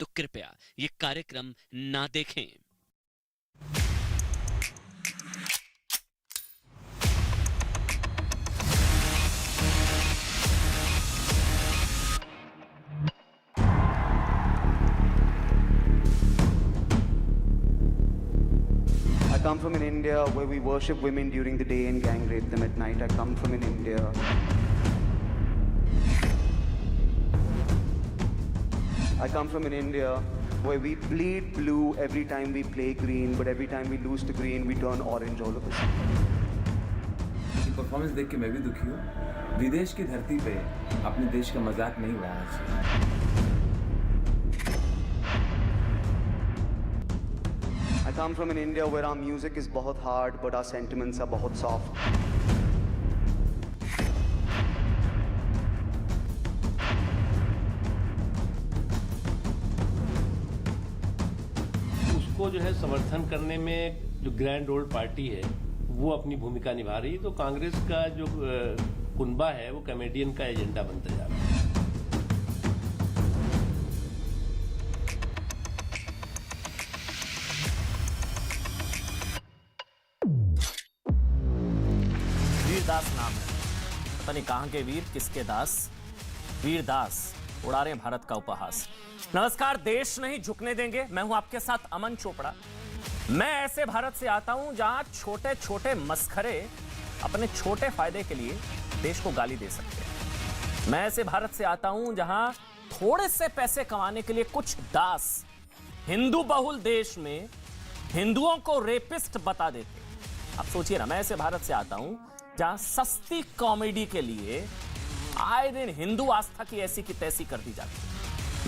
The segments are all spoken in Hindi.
तो कृपया ये कार्यक्रम ना देखें। I come from an India where we worship women during the day and gang rape them at night. I come from an India. I come from an India where we bleed blue every time we play green, but every time we lose the green, we turn orange all of a sudden. Performance देख के मैं भी दुखी हूँ। विदेश की धरती पे अपने देश का मजाक नहीं उड़ाना चाहिए। I come from an India where our music is बहुत hard, but our sentiments are बहुत soft. उसको जो है समर्थन करने में जो ग्रैंड ओल्ड पार्टी है वो अपनी भूमिका निभा रही है, तो कांग्रेस का जो कुनबा है वो कॉमेडियन का एजेंडा बनता जा रहा है। वीरदास नाम है, पता नहीं कहां के वीर किसके दास। वीरदास उड़ा रहे भारत का उपहास। नमस्कार, देश नहीं झुकने देंगे। मैं हूं आपके साथ अमन चोपड़ा। मैं ऐसे भारत से आता हूं जहां छोटे छोटे मस्खरे अपने छोटे फायदे के लिए देश को गाली दे सकते हैं। मैं ऐसे भारत से आता हूं जहां थोड़े से पैसे कमाने के लिए कुछ दास हिंदू बहुल देश में हिंदुओं को रेपिस्ट बता देते। आप सोचिए ना, मैं ऐसे भारत से आता हूं जहां सस्ती कॉमेडी के लिए आए दिन हिंदू आस्था की ऐसी की तैसी कर दी जाती है।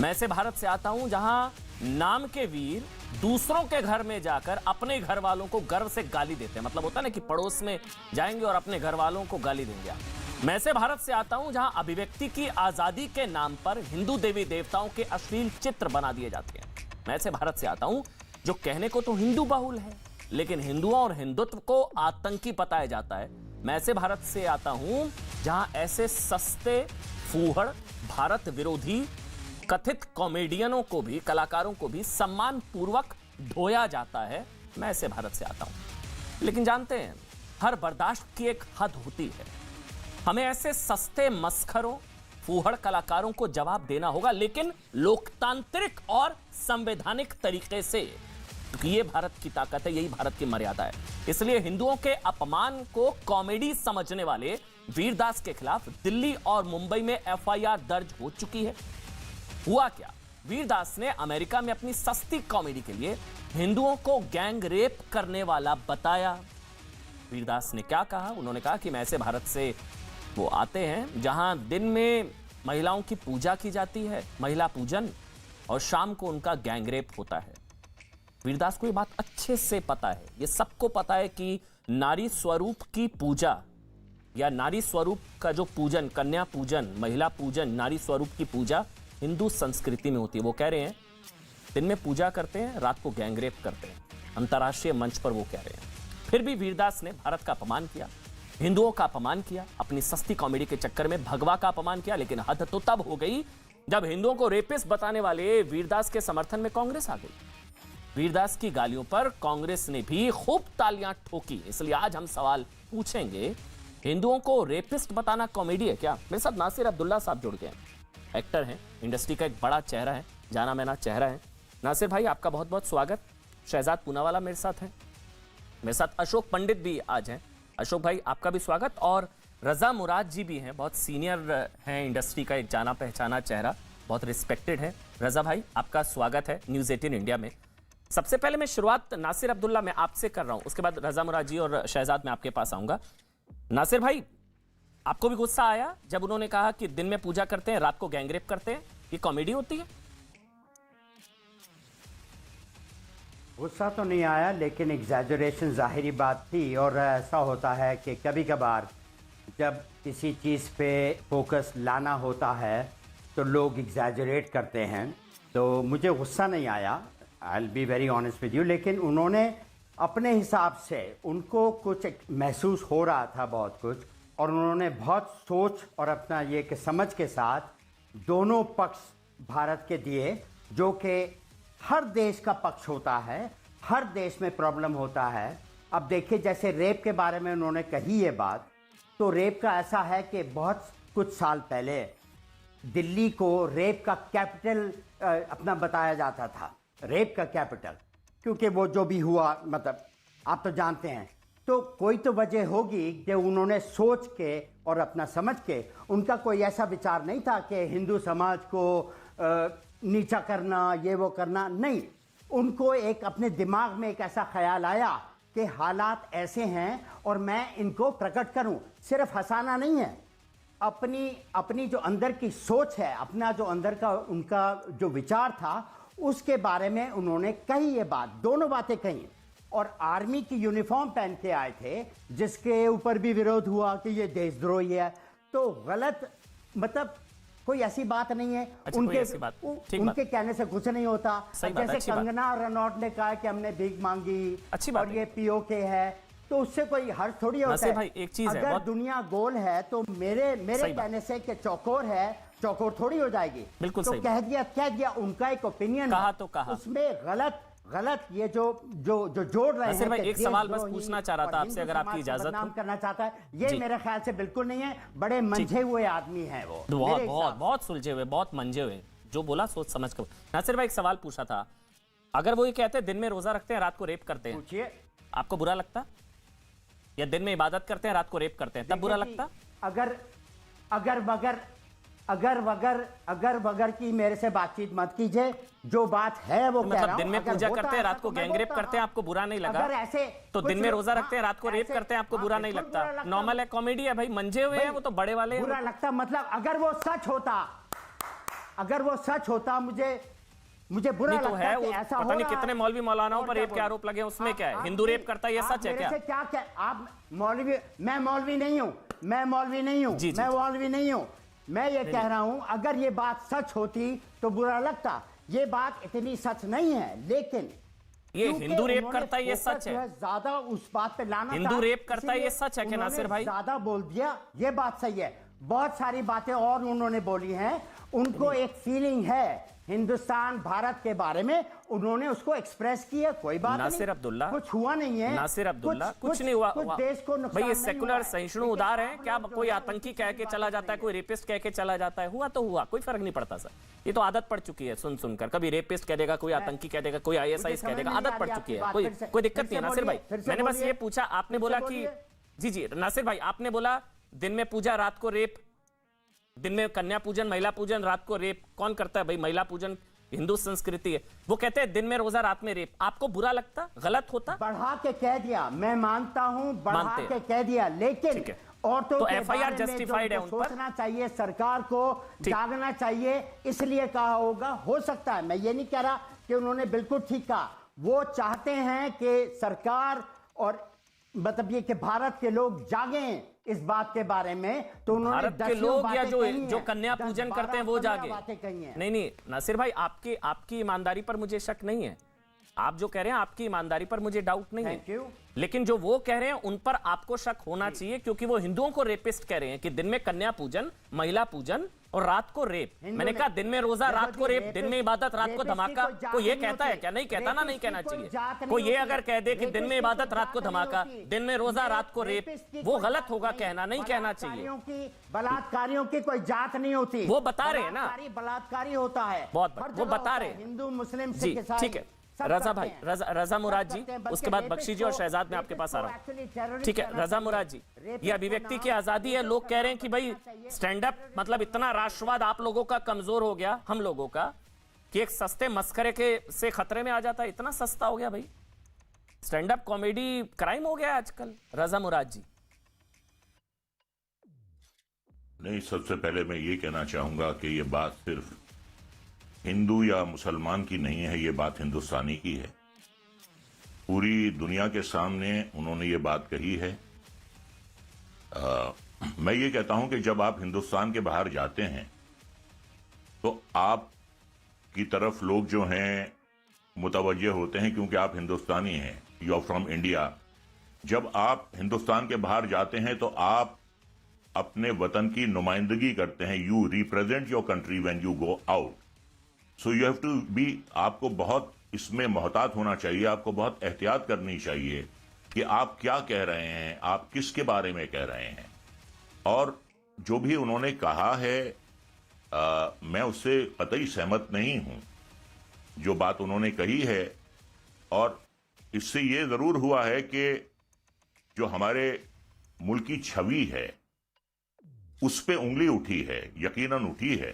मैं ऐसे भारत से आता हूं जहां नाम के वीर दूसरों के घर में जाकर अपने घर वालों को गर्व से गाली देते हैं। मतलब होता है ना कि पड़ोस में जाएंगे और अपने घर वालों को गाली देंगे। मैं ऐसे भारत से आता हूं जहां अभिव्यक्ति की आजादी के नाम पर हिंदू देवी देवताओं के अश्लील चित्र बना दिए जाते हैं। मैं ऐसे भारत से आता हूं जो कहने को तो हिंदू बहुल है, लेकिन हिंदुओं और हिंदुत्व को आतंकी बताया जाता है। मैं ऐसे भारत से आता हूं जहां ऐसे सस्ते फूहड़ भारत विरोधी कथित कॉमेडियनों को भी, कलाकारों को भी सम्मान पूर्वक ढोया जाता है। मैं ऐसे भारत से आता हूं, लेकिन जानते हैं हर बर्दाश्त की एक हद होती है। हमें ऐसे सस्ते मस्खरों फूहड़ कलाकारों को जवाब देना होगा, लेकिन लोकतांत्रिक और संवैधानिक तरीके से, क्योंकि ये भारत की ताकत है, यही भारत की मर्यादा है। इसलिए हिंदुओं के अपमान को कॉमेडी समझने वाले वीरदास के खिलाफ दिल्ली और मुंबई में एफआईआर दर्ज हो चुकी है। हुआ क्या, वीरदास ने अमेरिका में अपनी सस्ती कॉमेडी के लिए हिंदुओं को गैंग रेप करने वाला बताया। वीरदास ने क्या कहा, उन्होंने कहा कि मैं ऐसे भारत से वो आते हैं जहां दिन में महिलाओं की पूजा की जाती है, महिला पूजन, और शाम को उनका गैंग रेप होता है। वीरदास को ये बात अच्छे से पता है, ये सबको पता है कि नारी स्वरूप की पूजा या नारी स्वरूप का जो पूजन, कन्या पूजन, महिला पूजन, नारी स्वरूप की पूजा हिंदू संस्कृति में होती है। वो कह रहे हैं दिन में पूजा करते हैं, रात को गैंग रेप करते हैं। अंतर्राष्ट्रीय मंच पर वो कह रहे हैं। फिर भी वीरदास ने भारत का अपमान किया, हिंदुओं का अपमान किया, अपनी सस्ती कॉमेडी के चक्कर में भगवा का अपमान किया। लेकिन हद तो तब हो गई जब हिंदुओं को रेपिस्ट बताने वाले वीरदास के समर्थन में कांग्रेस आ गई। वीरदास की गालियों पर कांग्रेस ने भी खूब तालियां ठोकी। इसलिए आज हम सवाल पूछेंगे, हिंदुओं को रेपिस्ट बताना कॉमेडी है क्या? मेरे साथ नासिर अब्दुल्ला साहब जुड़ गए हैं, एक्टर हैं, इंडस्ट्री का एक बड़ा चेहरा है, जाना माना चेहरा है। नासिर भाई, आपका बहुत बहुत स्वागत। शहजाद पूनावाला मेरे साथ हैं, मेरे साथ अशोक पंडित भी आज हैं। अशोक भाई, आपका भी स्वागत। और रजा मुराद जी भी हैं, बहुत सीनियर हैं, इंडस्ट्री का एक जाना पहचाना चेहरा, बहुत रिस्पेक्टेड है। रजा भाई, आपका स्वागत है न्यूज़ 18 इंडिया में। सबसे पहले मैं शुरुआत नासिर अब्दुल्ला मैं आपसे कर रहा हूं, उसके बाद रजा मुराद जी और शहजाद मैं आपके पास आऊंगा। नासिर भाई, आपको भी गुस्सा आया जब उन्होंने कहा कि दिन में पूजा करते हैं, रात को गैंगरेप करते हैं, ये कॉमेडी होती है? गुस्सा तो नहीं आया, लेकिन एग्जैजरेशन ज़ाहिरी बात थी। और ऐसा होता है कि कभी कभार जब किसी चीज़ पे फोकस लाना होता है तो लोग एग्जैजरेट करते हैं। तो मुझे गुस्सा नहीं आया, I will be very honest with you. लेकिन उन्होंने अपने हिसाब से, उनको कुछ महसूस हो रहा था बहुत कुछ, और उन्होंने बहुत सोच और अपना ये कि समझ के साथ दोनों पक्ष भारत के दिए, जो कि हर देश का पक्ष होता है, हर देश में प्रॉब्लम होता है। अब देखिए, जैसे रेप के बारे में उन्होंने कही ये बात, तो रेप का ऐसा है कि बहुत कुछ साल पहले दिल्ली को रेप का कैपिटल अपना बताया जाता था, रेप का कैपिटल, क्योंकि वो जो भी हुआ, मतलब आप तो जानते हैं। तो कोई तो वजह होगी कि उन्होंने सोच के और अपना समझ के, उनका कोई ऐसा विचार नहीं था कि हिंदू समाज को नीचा करना, ये वो करना, नहीं। उनको एक अपने दिमाग में एक ऐसा ख्याल आया कि हालात ऐसे हैं और मैं इनको प्रकट करूं। सिर्फ हंसाना नहीं है, अपनी जो अंदर की सोच है, अपना जो अंदर का उनका जो विचार था, उसके बारे में उन्होंने कही ये बात, दोनों बातें कही। और आर्मी की यूनिफॉर्म पहन के आए थे, जिसके ऊपर भी विरोध हुआ कि ये देशद्रोही है। तो गलत, मतलब कोई ऐसी बात नहीं है। अच्छा, उनके कहने से कुछ नहीं होता। जैसे कंगना रनौत ने कहा कि हमने भीख मांगी और ये पीओके है, तो उससे कोई हर्ष थोड़ी होता है। भाई, एक चीज अगर दुनिया गोल है तो मेरे कहने से कि चौकोर है, चौकोर थोड़ी हो जाएगी। बिल्कुल तो सही कह दिया, उनका एक ओपिनियन कहा तो कहा, उसमें गलत ये जो जोड़ रहे हैं। भाई, एक सवाल बस पूछना चाह रहा था आपसे, अगर आपकी इजाजत हो। करना चाहता है, ये मेरे ख्याल से बिल्कुल नहीं है। बड़े मंझे हुए आदमी हैं वो, बहुत सुलझे हुए, बहुत मंझे हुए, जो बोला सोच समझ कर। नासिर भाई, एक सवाल पूछा था, अगर वो ये कहते हैं दिन में रोजा रखते हैं, रात को रेप करते हैं, पूछिए आपको बुरा लगता? या दिन में इबादत करते हैं, रात को रेप करते हैं, तब बुरा लगता? अगर वगर की मेरे से बातचीत मत कीजिए। जो बात है वो कह रहा हूं। दिन में पूजा करते हैं, रात को गैंगरेप करते हैं, आपको बुरा नहीं लगा? ऐसे तो दिन में रोजा रखते हैं, रात को रेप करते हैं, आपको बुरा नहीं लगता? नॉर्मल है, कॉमेडी है भाई, मंझे हुए हैं वो तो, बड़े वाले बुरा लगता। मतलब अगर वो सच होता, मुझे बुरा लगता है कि ऐसा पता नहीं कितने मौलवी मौलानाओं पर रेप के आरोप लगे, उसमें क्या है? हिंदू रेप करता है, ये सच है क्या? आप मौलवी, मैं मौलवी नहीं हूं। मैं ये कह रहा हूं, अगर ये बात सच होती तो बुरा लगता। ये बात इतनी सच नहीं है, लेकिन ये हिंदू रेप करता है, ये सच है। ज्यादा उस बात पे लाना, हिंदू रेप करता है, ये सच है कि नासिर भाई? ज्यादा बोल दिया, ये बात सही है। बहुत सारी बातें और उन्होंने बोली हैं। उनको एक फीलिंग है हिंदुस्तान भारत के बारे में, उन्होंने उसको एक्सप्रेस किया, कोई बात नहीं। नासिर अब्दुल्ला, कुछ हुआ नहीं है। नासिर अब्दुल्ला, कुछ नहीं हुआ। देश को भाई, ये सेकुलर सहिष्णु उदार है क्या? कोई आतंकी कह के चला जाता है, कोई रेपिस्ट कह के चला जाता है, हुआ तो हुआ, कोई फर्क नहीं पड़ता सर। ये तो आदत पड़ चुकी है सुन सुनकर, कभी रेपिस्ट कह देगा, कोई आतंकी कह देगा, कोई ISIS कह देगा, आदत पड़ चुकी है, कोई दिक्कत नहीं है। नासिर भाई, मैंने बस ये पूछा, आपने बोला कि जी नासिर भाई, आपने बोला दिन में पूजा, रात को रेप, दिन में कन्या पूजन, महिला पूजन, रात को रेप। कौन करता है भाई? महिला पूजन हिंदू संस्कृति है। वो कहते हैं दिन में रोजा, रात में रेप, आपको बुरा लगता? गलत होता? बढ़ा के कह दिया, मैं मानता हूं, बढ़ा के कह दिया, लेकिन औरतों तो के FIR जस्टिफाइड है उन पर? सोचना चाहिए, सरकार को जागना चाहिए, इसलिए कहा होगा। हो सकता है, मैं ये नहीं कह रहा कि उन्होंने बिल्कुल ठीक कहा। वो चाहते हैं कि सरकार और मतलब ये कि भारत के लोग जागें इस बात के बारे में, तो उन्होंने भारत के लोग या जो कन्या पूजन करते हैं वो जागे? नहीं नासिर भाई, आपकी ईमानदारी पर मुझे शक नहीं है। आप जो कह रहे हैं, आपकी ईमानदारी पर मुझे डाउट नहीं है, लेकिन जो वो कह रहे हैं उन पर आपको शक होना चाहिए, क्योंकि वो हिंदुओं को रेपिस्ट कह रहे हैं कि दिन में कन्या पूजन, महिला पूजन और रात को रेप। मैंने कहा दिन में रोजा, रात को रेप, दिन में इबादत, रात को धमाका। कोई ये कहता है क्या? नहीं कहता ना, नहीं कहना चाहिए। कोई ये अगर कह दे कि दिन में इबादत, रात को धमाका, दिन में रोजा, रात को रेप, वो गलत होगा कहना, नहीं कहना चाहिए। बलात्कारियों की कोई जात नहीं होती, वो बता रहे हैं ना, बलात्कारी होता है, बहुत वो बता रहे हैं, हिंदू मुस्लिम जी, ठीक है। रजा भाई, रजा मुराद जी, उसके बाद बख्शी जी और शहजाद में आपके पास आ रहा हूं। ठीक है रजा मुराद जी, ये अभिव्यक्ति की आजादी है। लोग कह रहे हैं कि भाई स्टैंड अप, मतलब इतना राष्ट्रवाद आप लोगों का कमजोर हो गया, हम लोगों का, कि एक सस्ते मस्करे के से खतरे में आ जाता है। इतना सस्ता हो गया भाई, स्टैंड अप कॉमेडी क्राइम हो गया आजकल। रजा मुराद जी। नहीं, सबसे पहले मैं ये कहना चाहूंगा कि ये बात सिर्फ हिंदू या मुसलमान की नहीं है, ये बात हिंदुस्तानी की है। पूरी दुनिया के सामने उन्होंने ये बात कही है। मैं ये कहता हूं कि जब आप हिंदुस्तान के बाहर जाते हैं तो आप की तरफ लोग जो हैं मुतवज्जे होते हैं, क्योंकि आप हिंदुस्तानी हैं, यू आर फ्रॉम इंडिया। जब आप हिंदुस्तान के बाहर जाते हैं तो आप अपने वतन की नुमाइंदगी करते हैं, you represent your country when you go out. So you have to be, आपको बहुत इसमें मोहतात होना चाहिए, आपको बहुत एहतियात करनी चाहिए कि आप क्या कह रहे हैं, आप किसके बारे में कह रहे हैं। और जो भी उन्होंने कहा है मैं उससे कतई सहमत नहीं हूं, जो बात उन्होंने कही है। और इससे ये जरूर हुआ है कि जो हमारे मुल्क की छवि है उस पे उंगली उठी है, यकीनन उठी है।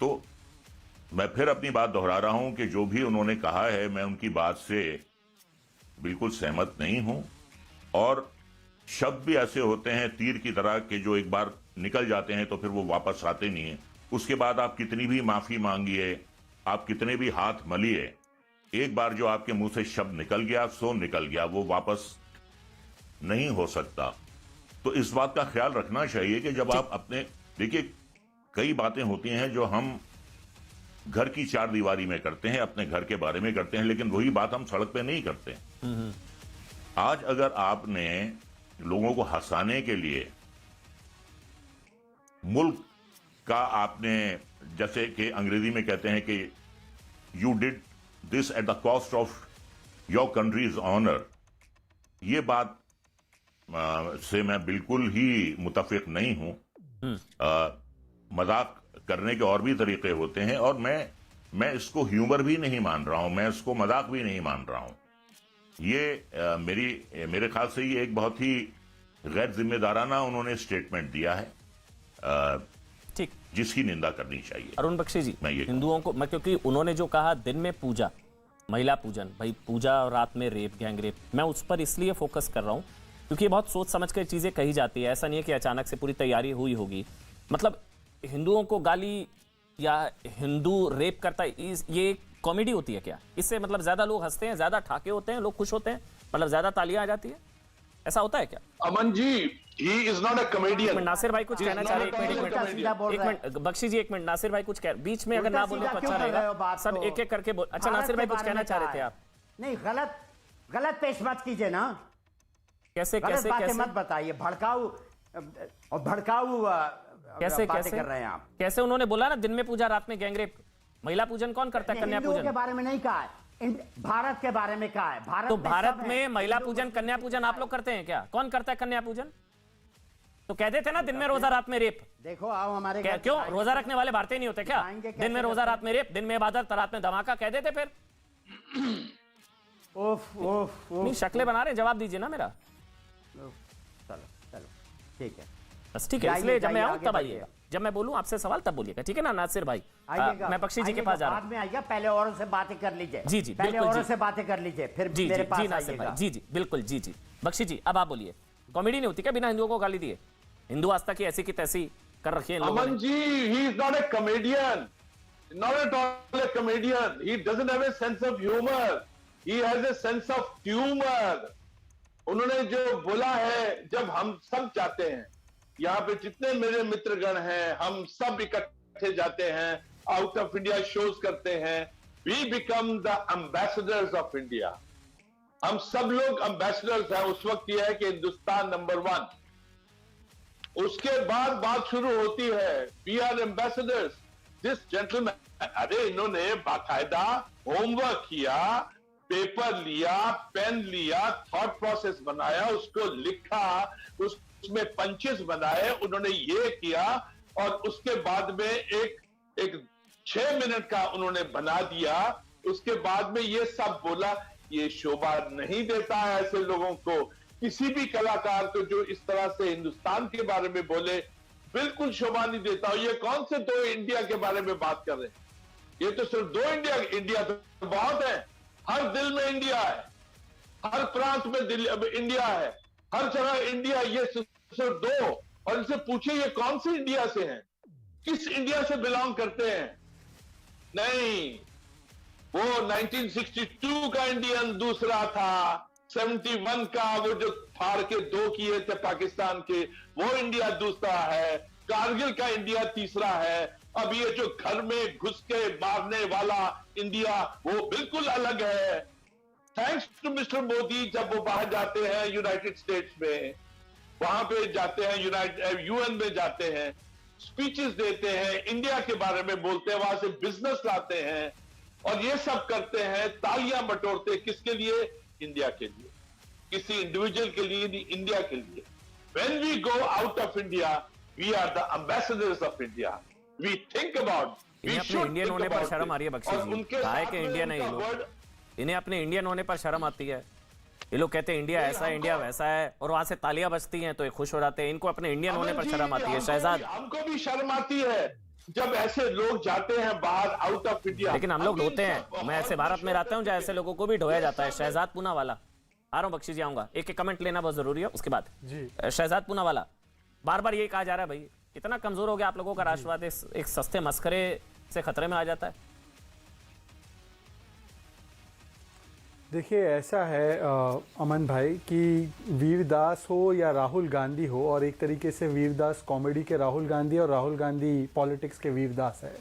तो मैं फिर अपनी बात दोहरा रहा हूं कि जो भी उन्होंने कहा है मैं उनकी बात से बिल्कुल सहमत नहीं हूं। और शब्द भी ऐसे होते हैं तीर की तरह कि जो एक बार निकल जाते हैं तो फिर वो वापस आते नहीं है। उसके बाद आप कितनी भी माफी मांगिए, आप कितने भी हाथ मलिए, एक बार जो आपके मुंह से शब्द निकल गया सो निकल गया, वो वापस नहीं हो सकता। तो इस बात का ख्याल रखना चाहिए कि जब आप अपने, देखिए कई बातें होती हैं जो हम घर की चार दीवारी में करते हैं, अपने घर के बारे में करते हैं, लेकिन वही बात हम सड़क पे नहीं करते। आज अगर आपने लोगों को हंसाने के लिए मुल्क का आपने, जैसे कि अंग्रेजी में कहते हैं कि you did this at the cost of your country's honour, ये बात से मैं बिल्कुल ही मुतफिक नहीं हूं। मजाक करने के और भी तरीके होते हैं और मैं इसको ह्यूमर भी नहीं मान रहा हूं, मैं इसको मजाक भी नहीं मान रहा हूं। ये मेरे ख्याल से ये एक बहुत ही गैर जिम्मेदाराना उन्होंने स्टेटमेंट दिया है, ठीक, जिसकी निंदा करनी चाहिए। अरुण बख्शी जी, मैं ये हिंदुओं को, मैं क्योंकि उन्होंने जो कहा दिन में पूजा, महिला पूजन, भाई पूजा और रात में रेप, गैंग रेप, मैं उस पर इसलिए फोकस कर रहा हूं क्योंकि बहुत सोच समझ कर चीजें कही जाती है। ऐसा नहीं है कि अचानक से पूरी तैयारी हुई होगी। मतलब हिंदुओं को गाली या हिंदू रेप करता है, ये कॉमेडी होती है क्या? इससे मतलब ज्यादा लोग हंसते हैं, ज्यादा ठाके होते हैं, लोग खुश होते हैं, मतलब ज्यादा तालियां आ जाती है, ऐसा होता है क्या? Aman ji, he is not a comedian. Nasir भाई कुछ कहना चाह रहे हैं, एक मिनट बख्शी जी, एक मिनट, नासिर भाई कुछ कह, बीच में अगर ना बोले तो अच्छा रहेगा, सब एक एक करके बोल। अच्छा नासिर भाई कुछ कहना चाह रहे थे आप? नहीं, गलत पेश मत कीजिए ना, कैसे गलत कैसे बातें कैसे मत बताइए, भड़काऊ कैसे बातें कैसे कर रहे हैं आप। कैसे उन्होंने बोला ना दिन में पूजा रात में गैंगरेप, महिला पूजन कौन करता है? कन्या हिंदुओं के पूजन बारे में नहीं कहा है, भारत के बारे में कहा है। तो भारत सब में है। महिला पूजन कन्या पूजन आप लोग करते हैं क्या? कौन करता है कन्या पूजन? तो कह देते ना दिन में रोजा रात में रेप। देखो आओ हमारे घर क्यों रोजा रखने वाले भारतीय नहीं होते क्या? दिन में रोजा रात में रेप, दिन में इबादत रात में धमाका, कह देते फिर। नहीं, शक्लें बना रहे, जवाब दीजिए ना मेरा। चलो ठीक है, बस ठीक है, इसलिए जब मैं आऊं तब आइएगा, जब मैं बोलूं आपसे सवाल तब बोलिएगा, ठीक है ना नासिर भाई? मैं बख्शी जी के पास जा रहा हूं। बाद में आइएगा, पहले औरों से बातें कर लीजिए। जी जी, पहले बिल्कुल औरों जी। से बातें कर लीजिए, फिर जी मेरे जी पास जी नासिर आइएगा। भाई, जी जी बिल्कुल, जी जी बख्शी जी अब आप बोलिए। कॉमेडी नहीं होती क्या बिना हिंदुओं को गाली दिए? हिंदू आस्था की ऐसी तैसी कर रखी है इन लोगों Aman ने। ji, he is not a comedian. Not at all a comedian. He doesn't have a sense of humor. He has a sense of humor. उन्होंने जो बोला है, जब हम सब जाते हैं, यहाँ पे जितने मेरे मित्रगण हैं, हम सब इकट्ठे जाते हैं, आउट ऑफ इंडिया शोज करते हैं, we become the ambassadors of India. हम सब लोग एम्बेसडर्स हैं। उस वक्त यह है कि हिंदुस्तान नंबर 1, उसके बाद बात शुरू होती है, we are ambassadors. This gentleman, अरे इन्होंने बाकायदा होमवर्क किया, पेपर लिया, पेन लिया, थॉट प्रोसेस बनाया, उसको लिखा, उसमें पंचेस बनाए, उन्होंने ये किया और उसके बाद में एक 6 मिनट का उन्होंने बना दिया। उसके बाद में ये सब बोला। ये शोभा नहीं देता है ऐसे लोगों को, किसी भी कलाकार को जो इस तरह से हिंदुस्तान के बारे में बोले, बिल्कुल शोभा नहीं देता। ये कौन से 2 इंडिया के बारे में बात कर रहे हैं? ये तो सिर्फ 2 इंडिया तो बहुत है। हर दिल में इंडिया है, हर प्रांत में इंडिया है, हर जगह इंडिया। ये सिर्फ 2। और इनसे पूछिए ये कौन से इंडिया से हैं, किस इंडिया से बिलोंग करते हैं? नहीं, वो 1962 का इंडियन दूसरा था, 71 का वो जो फाड़ के 2 किए थे पाकिस्तान के, वो इंडिया दूसरा है, कारगिल का इंडिया तीसरा है। अब ये जो घर में घुस के मारने वाला इंडिया, वो बिल्कुल अलग है। थैंक्स टू मिस्टर मोदी, जब वो बाहर जाते हैं यूनाइटेड स्टेट्स में, वहां पे जाते हैं, यूएन में जाते हैं, स्पीचेस देते हैं, इंडिया के बारे में बोलते हैं, वहां से बिजनेस लाते हैं और ये सब करते हैं, तालियां बटोरते किसके लिए? इंडिया के लिए, किसी इंडिविजुअल के लिए नहीं, इंडिया के लिए। When we go out of India, we are the ambassadors of India. We think about, we इन्हें अपने should इंडियन think होने पर about शर्म it. आ रही है बख्शी और जी, उनके कहा है साथ कि में इंडियन है ये उनका लोग, word इन्हें अपने इंडियन होने पर शर्म आती है। ये लोग कहते हैं इंडिया ऐसा है, इंडिया वैसा है, और वहां से तालियां बजती हैं तो ये खुश हो जाते हैं। इनको अपने इंडियन होने पर शर्म आती है। शहजाद, हमको भी शर्म आती है जब ऐसे लोग जाते हैं बाहर आउट ऑफ इंडिया। लेकिन हम लोग ढोते हैं। मैं ऐसे भारत में रहता हूँ जहाँ ऐसे लोगों को भी ढोया जाता है। शहजाद पूना वाला, आ रहा हूँ बख्शी जी, आऊंगा। एक एक कमेंट लेना बहुत जरूरी है, उसके बाद शहजाद पूना वाला, बार बार ये कहा जा रहा है भाई इतना कमजोर हो गया आप लोगों का राष्ट्रवाद, एक सस्ते मस्करे से खतरे में आ जाता है। देखिए ऐसा है अमन भाई कि वीरदास हो या राहुल गांधी हो, और एक तरीके से वीरदास कॉमेडी के राहुल गांधी और राहुल गांधी पॉलिटिक्स के वीरदास है।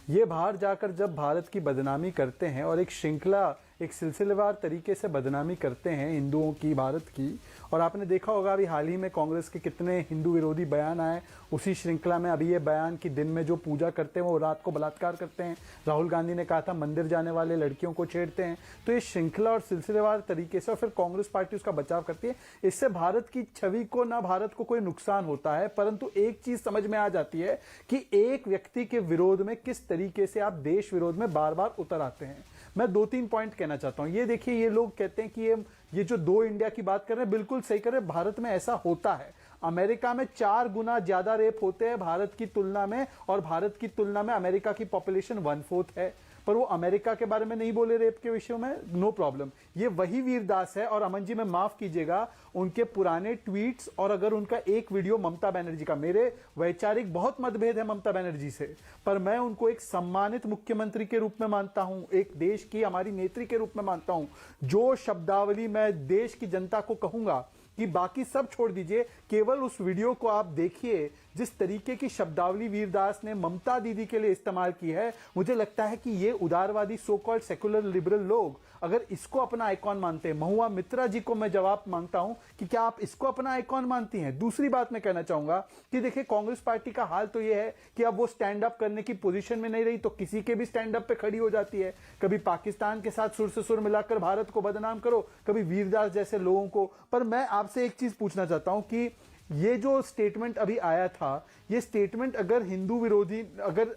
ये बाहर जाकर जब भारत की बदनामी करते हैं और एक श्रृंखला, एक सिलसिलेवार तरीके से बदनामी करते हैं हिंदुओं की, भारत की, और आपने देखा होगा अभी हाल ही में कांग्रेस के कितने हिंदू विरोधी बयान आए। उसी श्रृंखला में अभी ये बयान कि दिन में जो पूजा करते हैं वो रात को बलात्कार करते हैं। राहुल गांधी ने कहा था मंदिर जाने वाले लड़कियों को छेड़ते हैं। तो ये श्रृंखला और सिलसिलेवार तरीके से, और फिर कांग्रेस पार्टी उसका बचाव करती है। इससे भारत की छवि को, ना भारत को कोई नुकसान होता है, परंतु एक चीज समझ में आ जाती है कि एक व्यक्ति के विरोध में किस तरीके से आप देश विरोध में बार बार उतर आते हैं। मैं 2-3 पॉइंट कहना चाहता हूं। ये देखिए, ये लोग कहते हैं कि ये जो 2 इंडिया की बात कर रहे हैं, बिल्कुल सही कर रहे हैं। भारत में ऐसा होता है। अमेरिका में 4 गुना ज्यादा रेप होते हैं भारत की तुलना में, और भारत की तुलना में अमेरिका की पॉपुलेशन 1/4 है। पर वो अमेरिका के बारे में नहीं बोले रेप के विषय में, नो प्रॉब्लम। ये वही वीरदास है। और अमन जी, मैं माफ कीजिएगा, उनके पुराने ट्वीट्स और अगर उनका एक वीडियो ममता बनर्जी का, मेरे वैचारिक बहुत मतभेद है ममता बनर्जी से, पर मैं उनको एक सम्मानित मुख्यमंत्री के रूप में मानता हूं, एक देश की हमारी नेत्री के रूप में मानता हूं। जो शब्दावली मैं देश की जनता को कहूंगा कि बाकी सब छोड़ दीजिए, केवल उस वीडियो को आप देखिए, जिस तरीके की शब्दावली वीरदास ने ममता दीदी के लिए इस्तेमाल की है, मुझे लगता है कि ये उदारवादी सो कॉल्ड सेकुलर लिबरल लोग अगर इसको अपना आइकॉन मानते हैं, महुआ मित्रा जी को मैं जवाब मांगता हूं कि क्या आप इसको अपना आइकॉन मानती हैं? दूसरी बात मैं कहना चाहूंगा कि देखिए, कांग्रेस पार्टी का हाल तो यह है कि अब वो स्टैंड अप करने की पोजीशन में नहीं रही, तो किसी के भी स्टैंड अप पे खड़ी हो जाती है। कभी पाकिस्तान के साथ सुर से सुर मिलाकर भारत को बदनाम करो, कभी वीरदास जैसे लोगों को। पर मैं आपसे एक चीज पूछना चाहता हूं कि ये जो स्टेटमेंट अभी आया था, ये स्टेटमेंट अगर हिंदू विरोधी,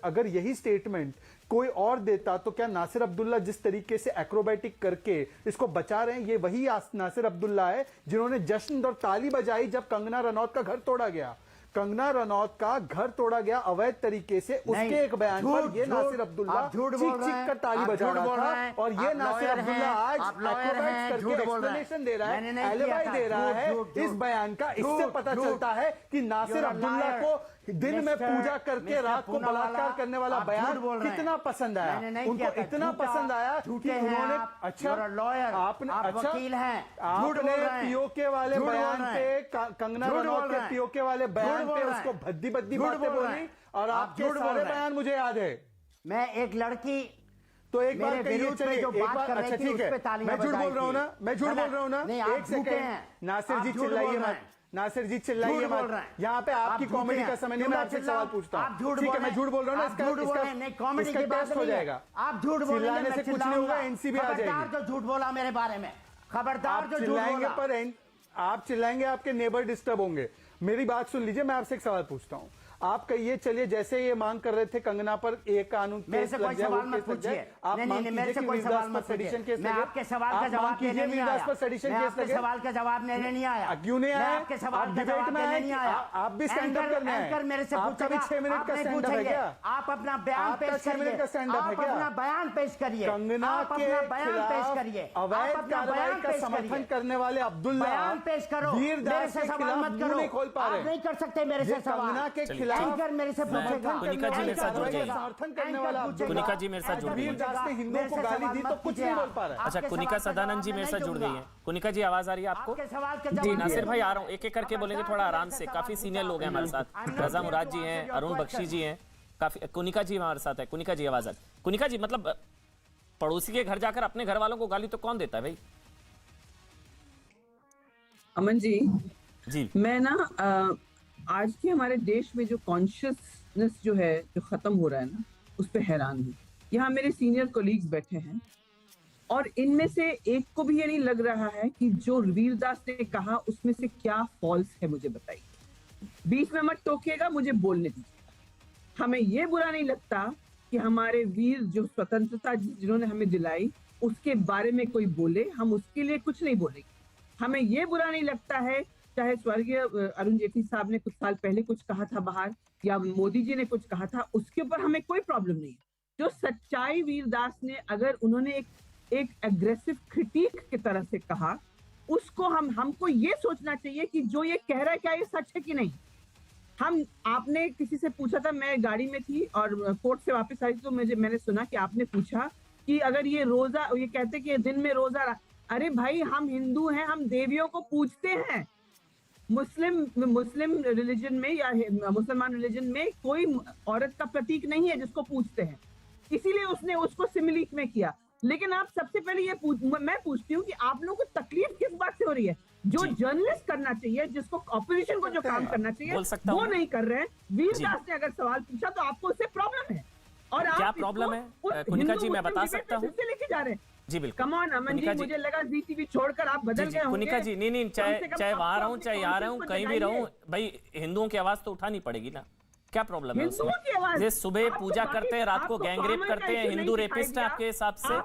अगर यही स्टेटमेंट कोई और देता, तो क्या नासिर अब्दुल्ला जिस तरीके से एक्रोबैटिक करके इसको बचा रहे हैं, ये वही नासिर अब्दुल्ला है जिन्होंने जश्न और ताली बजाई जब कंगना रनौत का घर तोड़ा गया। कंगना रनौत का घर तोड़ा गया अवैध तरीके से, उसके एक बयान पर ये नासिर अब्दुल्ला चीख कर ताली बजा रहा था, और ये नासिर अब्दुल्ला आज एक्रोबैट्स करके एक्सप्लेनेशन दे रहा है, एलिबाई दे रहा है इस बयान का। इससे पता चलता है कि नासिर अब्दुल्ला को दिन में पूजा करके रात को बलात्कार करने वाला बयान कितना पसंद आया, उनको इतना पसंद आया कि उन्होंने, अच्छा आपने, अच्छा आपने पीओके वाले बयान पे, कंगना रनौत के पीओके वाले बयान पे उसको भद्दी भद्दी बातें बोली, और आपके सारे बयान मुझे याद है। मैं एक लड़की तो एक बार कहिए, चलिए जो बात कर रही थी उस पे तालियां मैं झूठ बोल रहा हूं ना, मैं झूठ बोल रहा हूं ना। एक सेकंड, नासिर जी चिल्लाइए मत, नासिर जी चिल्लाइए मत। यहाँ पे आपकी कॉमेडी का समय नहीं, मैं आपसे सवाल पूछता हूँ। ठीक है, मैं झूठ बोल रहा हूँ ना, इसका टेस्ट हो जाएगा। आप झूठ चिल्लाने से कुछ नहीं होगा, एनसीबी आ जाएगी। जो झूठ बोला मेरे बारे में, खबरदार जो चिल्लाएंगे, पर आप चिल्लाएंगे आपके नेबर डिस्टर्ब होंगे। मेरी बात सुन लीजिए, मैं आपसे एक सवाल पूछता हूँ। आप कहिए, चलिए जैसे ये मांग कर रहे थे कंगना पर एक कानून मेरे से कोई सवाल मत पूछिए। आप नहीं, मेरे से कोई सवाल मत पूछिए। मैं आपके सवाल का जवाब देने नहीं आया। मैं आपके सवाल का जवाब देने नहीं आया। क्यों नहीं आया? आपके सवाल का जवाब देने नहीं आया। आप भी स्टैंड अप करने आए। मेरे से पूछेगा, 6 मिनट का स्टैंड अप है क्या? आप अपना बयान पेश करिए। आप अपना बयान पेश करिए। कंगना के खिलाफ अवैध कार्रवाई का समर्थन करने वाले अब्दुल्ला, बयान पेश करो। वीरदास के सवाल मत खिलाफ करो, नहीं खोल पा रहे। आप नहीं कर सकते मेरे से सवाल। कंगना के खिलाफ मेरे से कुनिका जी मेरे साथ जुड़ जाइए। समर्थन करने वाला कुनिका जी मेरे साथ जुड़ गई। वीरदास ने हिंदुओं को गाली दी तो कुछ नहीं बोल पा रहा। अच्छा, कुनिका सदानंद जी मेरे साथ जुड़ गई हैं। कुनिका जी, आवाज आ रही है आपको? जी, नासिर भाई आ रहा हूँ, एक एक करके बोलेंगे थोड़ा आराम से। काफी सीनियर लोग हैं हमारे साथ, रजा मुराद जी हैं, अरुण बख्शी जी हैं, काफी। कुनिका जी हमारे साथ है। कुनिका जी आवाज आ। कुनिका जी, मतलब पड़ोसी के घर जाकर अपने घर वालों को गाली तो कौन देता है भाई? अमन जी, जी, मैं ना आज के हमारे देश में जो कॉन्शियसनेस जो है जो खत्म हो रहा है ना, उस पर हैरान हूँ। यहाँ मेरे सीनियर कोलीग्स बैठे हैं और इनमें से एक को भी ये नहीं लग रहा है कि जो वीरदास ने कहा उसमें से क्या फॉल्स है, मुझे बताइए। बीच में मत टोकिएगा, मुझे बोलने दीजिए। हमें ये बुरा नहीं लगता कि हमारे वीर जो स्वतंत्रता जिन्होंने हमें दिलाई उसके बारे में कोई बोले, हम उसके लिए कुछ नहीं बोलेंगे। हमें ये बुरा नहीं लगता है चाहे स्वर्गीय अरुण जेटली साहब ने कुछ साल पहले कुछ कहा था बाहर या मोदी जी ने कुछ कहा था, उसके ऊपर हमें कोई प्रॉब्लम नहीं है। जो सच्चाई वीरदास ने अगर उन्होंने एक एग्रेसिव क्रिटिक की तरह से कहा, उसको हमको ये सोचना चाहिए कि जो ये कह रहा है क्या ये सच है कि नहीं। आपने किसी से पूछा था, मैं गाड़ी में थी और कोर्ट से वापस आई तो मैंने सुना कि आपने पूछा कि अगर ये रोजा, ये कहते कि दिन में रोजा, अरे भाई हम हिंदू हैं, हम देवियों को पूजते हैं। मुस्लिम रिलीजन में या मुसलमान रिलीजन में कोई औरत का प्रतीक नहीं है जिसको पूजते हैं, इसीलिए उसने उसको सिमिलिट में किया। लेकिन आप सबसे पहले ये मैं पूछती हूँ कि आप लोगों को तकलीफ किस बात से हो रही है? जो जर्नलिस्ट करना चाहिए, जिसको ऑपोजिशन को जो काम करना चाहिए वो नहीं कर रहे हैं। वीरदास ने अगर सवाल पूछा तो आपको उससे प्रॉब्लम है। और क्या आप प्रॉब्लम है कुनिका जी, मैं बता सकता हूँ। लेके जा रहे हैं जी बिल्कुल। कम ऑन अमन जी, मुझे लगा जी टीवी छोड़कर आप बदल गए होंगे। कुनिका जी नहीं, चाहे वहां रहूं चाहे यहाँ रहूं, कहीं भी रहूं, भाई हिंदुओं की आवाज तो उठानी पड़ेगी ना। क्या प्रॉब्लम है उसमें? ये सुबह पूजा करते हैं, रात को गैंगरेप करते हैं, हिंदू रेपिस्ट है आपके हिसाब से?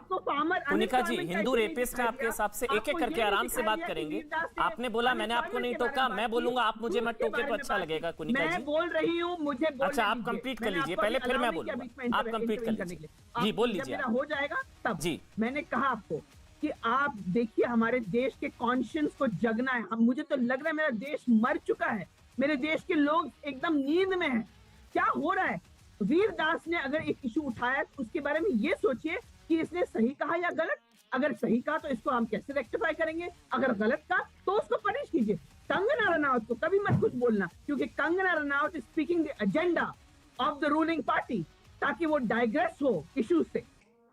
कुनिका जी हिंदू रेपिस्ट है आपके हिसाब से? एक एक करके आराम से बात करेंगे। आपने बोला मैंने आपको नहीं टोका, मैं बोलूंगा आप मुझे मत टोके तो अच्छा लगेगा। कुनिका जी बोल रही हूँ, मुझे अच्छा आप कंप्लीट कर लीजिए पहले, फिर मैं बोलूंगा। आप कंप्लीट कर लीजिए जी, बोल लीजिए। हो जाएगा तब जी। मैंने कहा आपको कि आप देखिए हमारे देश के कॉन्शियंस को जगना है। मुझे तो लग रहा है मेरा देश मर चुका है, मेरे देश के लोग एकदम नींद में हैं। क्या हो रहा है? वीरदास ने अगर एक इशू उठाया तो उसके बारे में ये सोचिए कि इसने सही कहा या गलत। अगर सही कहा तो इसको हम कैसे रेक्टिफाई करेंगे, अगर गलत कहा तो उसको पनिश कीजिए। कंगना रनौत को कभी मत कुछ बोलना, क्योंकि Kangana Ranaut is speaking the agenda of the ruling party, ताकि वो डाइग्रेस हो इशू से।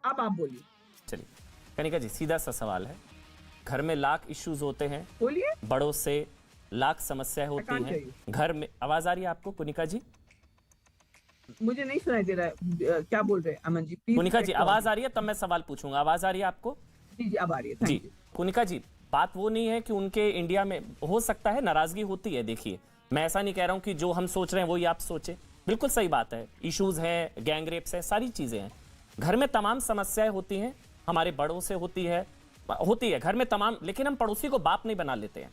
अब आप बोलिए। चलिए कनिका जी, सीधा सा सवाल है। घर में लाख इश्यूज होते हैं, बोलिए। बड़ों से लाख समस्याएं होती हैं घर में। आवाज आ रही है आपको कुनिका जी? मुझे नहीं सुनाई दे रहा है, क्या बोल रहे हैं अमन जी? कुनिका जी आवाज आ रही है तब मैं सवाल पूछूंगा। आवाज आ रही है आपको? जी जी अब आ रही है जी। कुनिका जी बात वो नहीं है कि उनके इंडिया में हो सकता है नाराजगी होती है। देखिए मैं ऐसा नहीं कह रहा हूं कि जो हम सोच रहे हैं वही आप सोचे, बिल्कुल सही बात है। इश्यूज हैं, गैंग रेप्स है, सारी चीजें हैं। घर में तमाम समस्याएं होती हैं, हमारे बड़ों से होती है घर में तमाम। लेकिन हम पड़ोसी को बाप नहीं बना लेते हैं।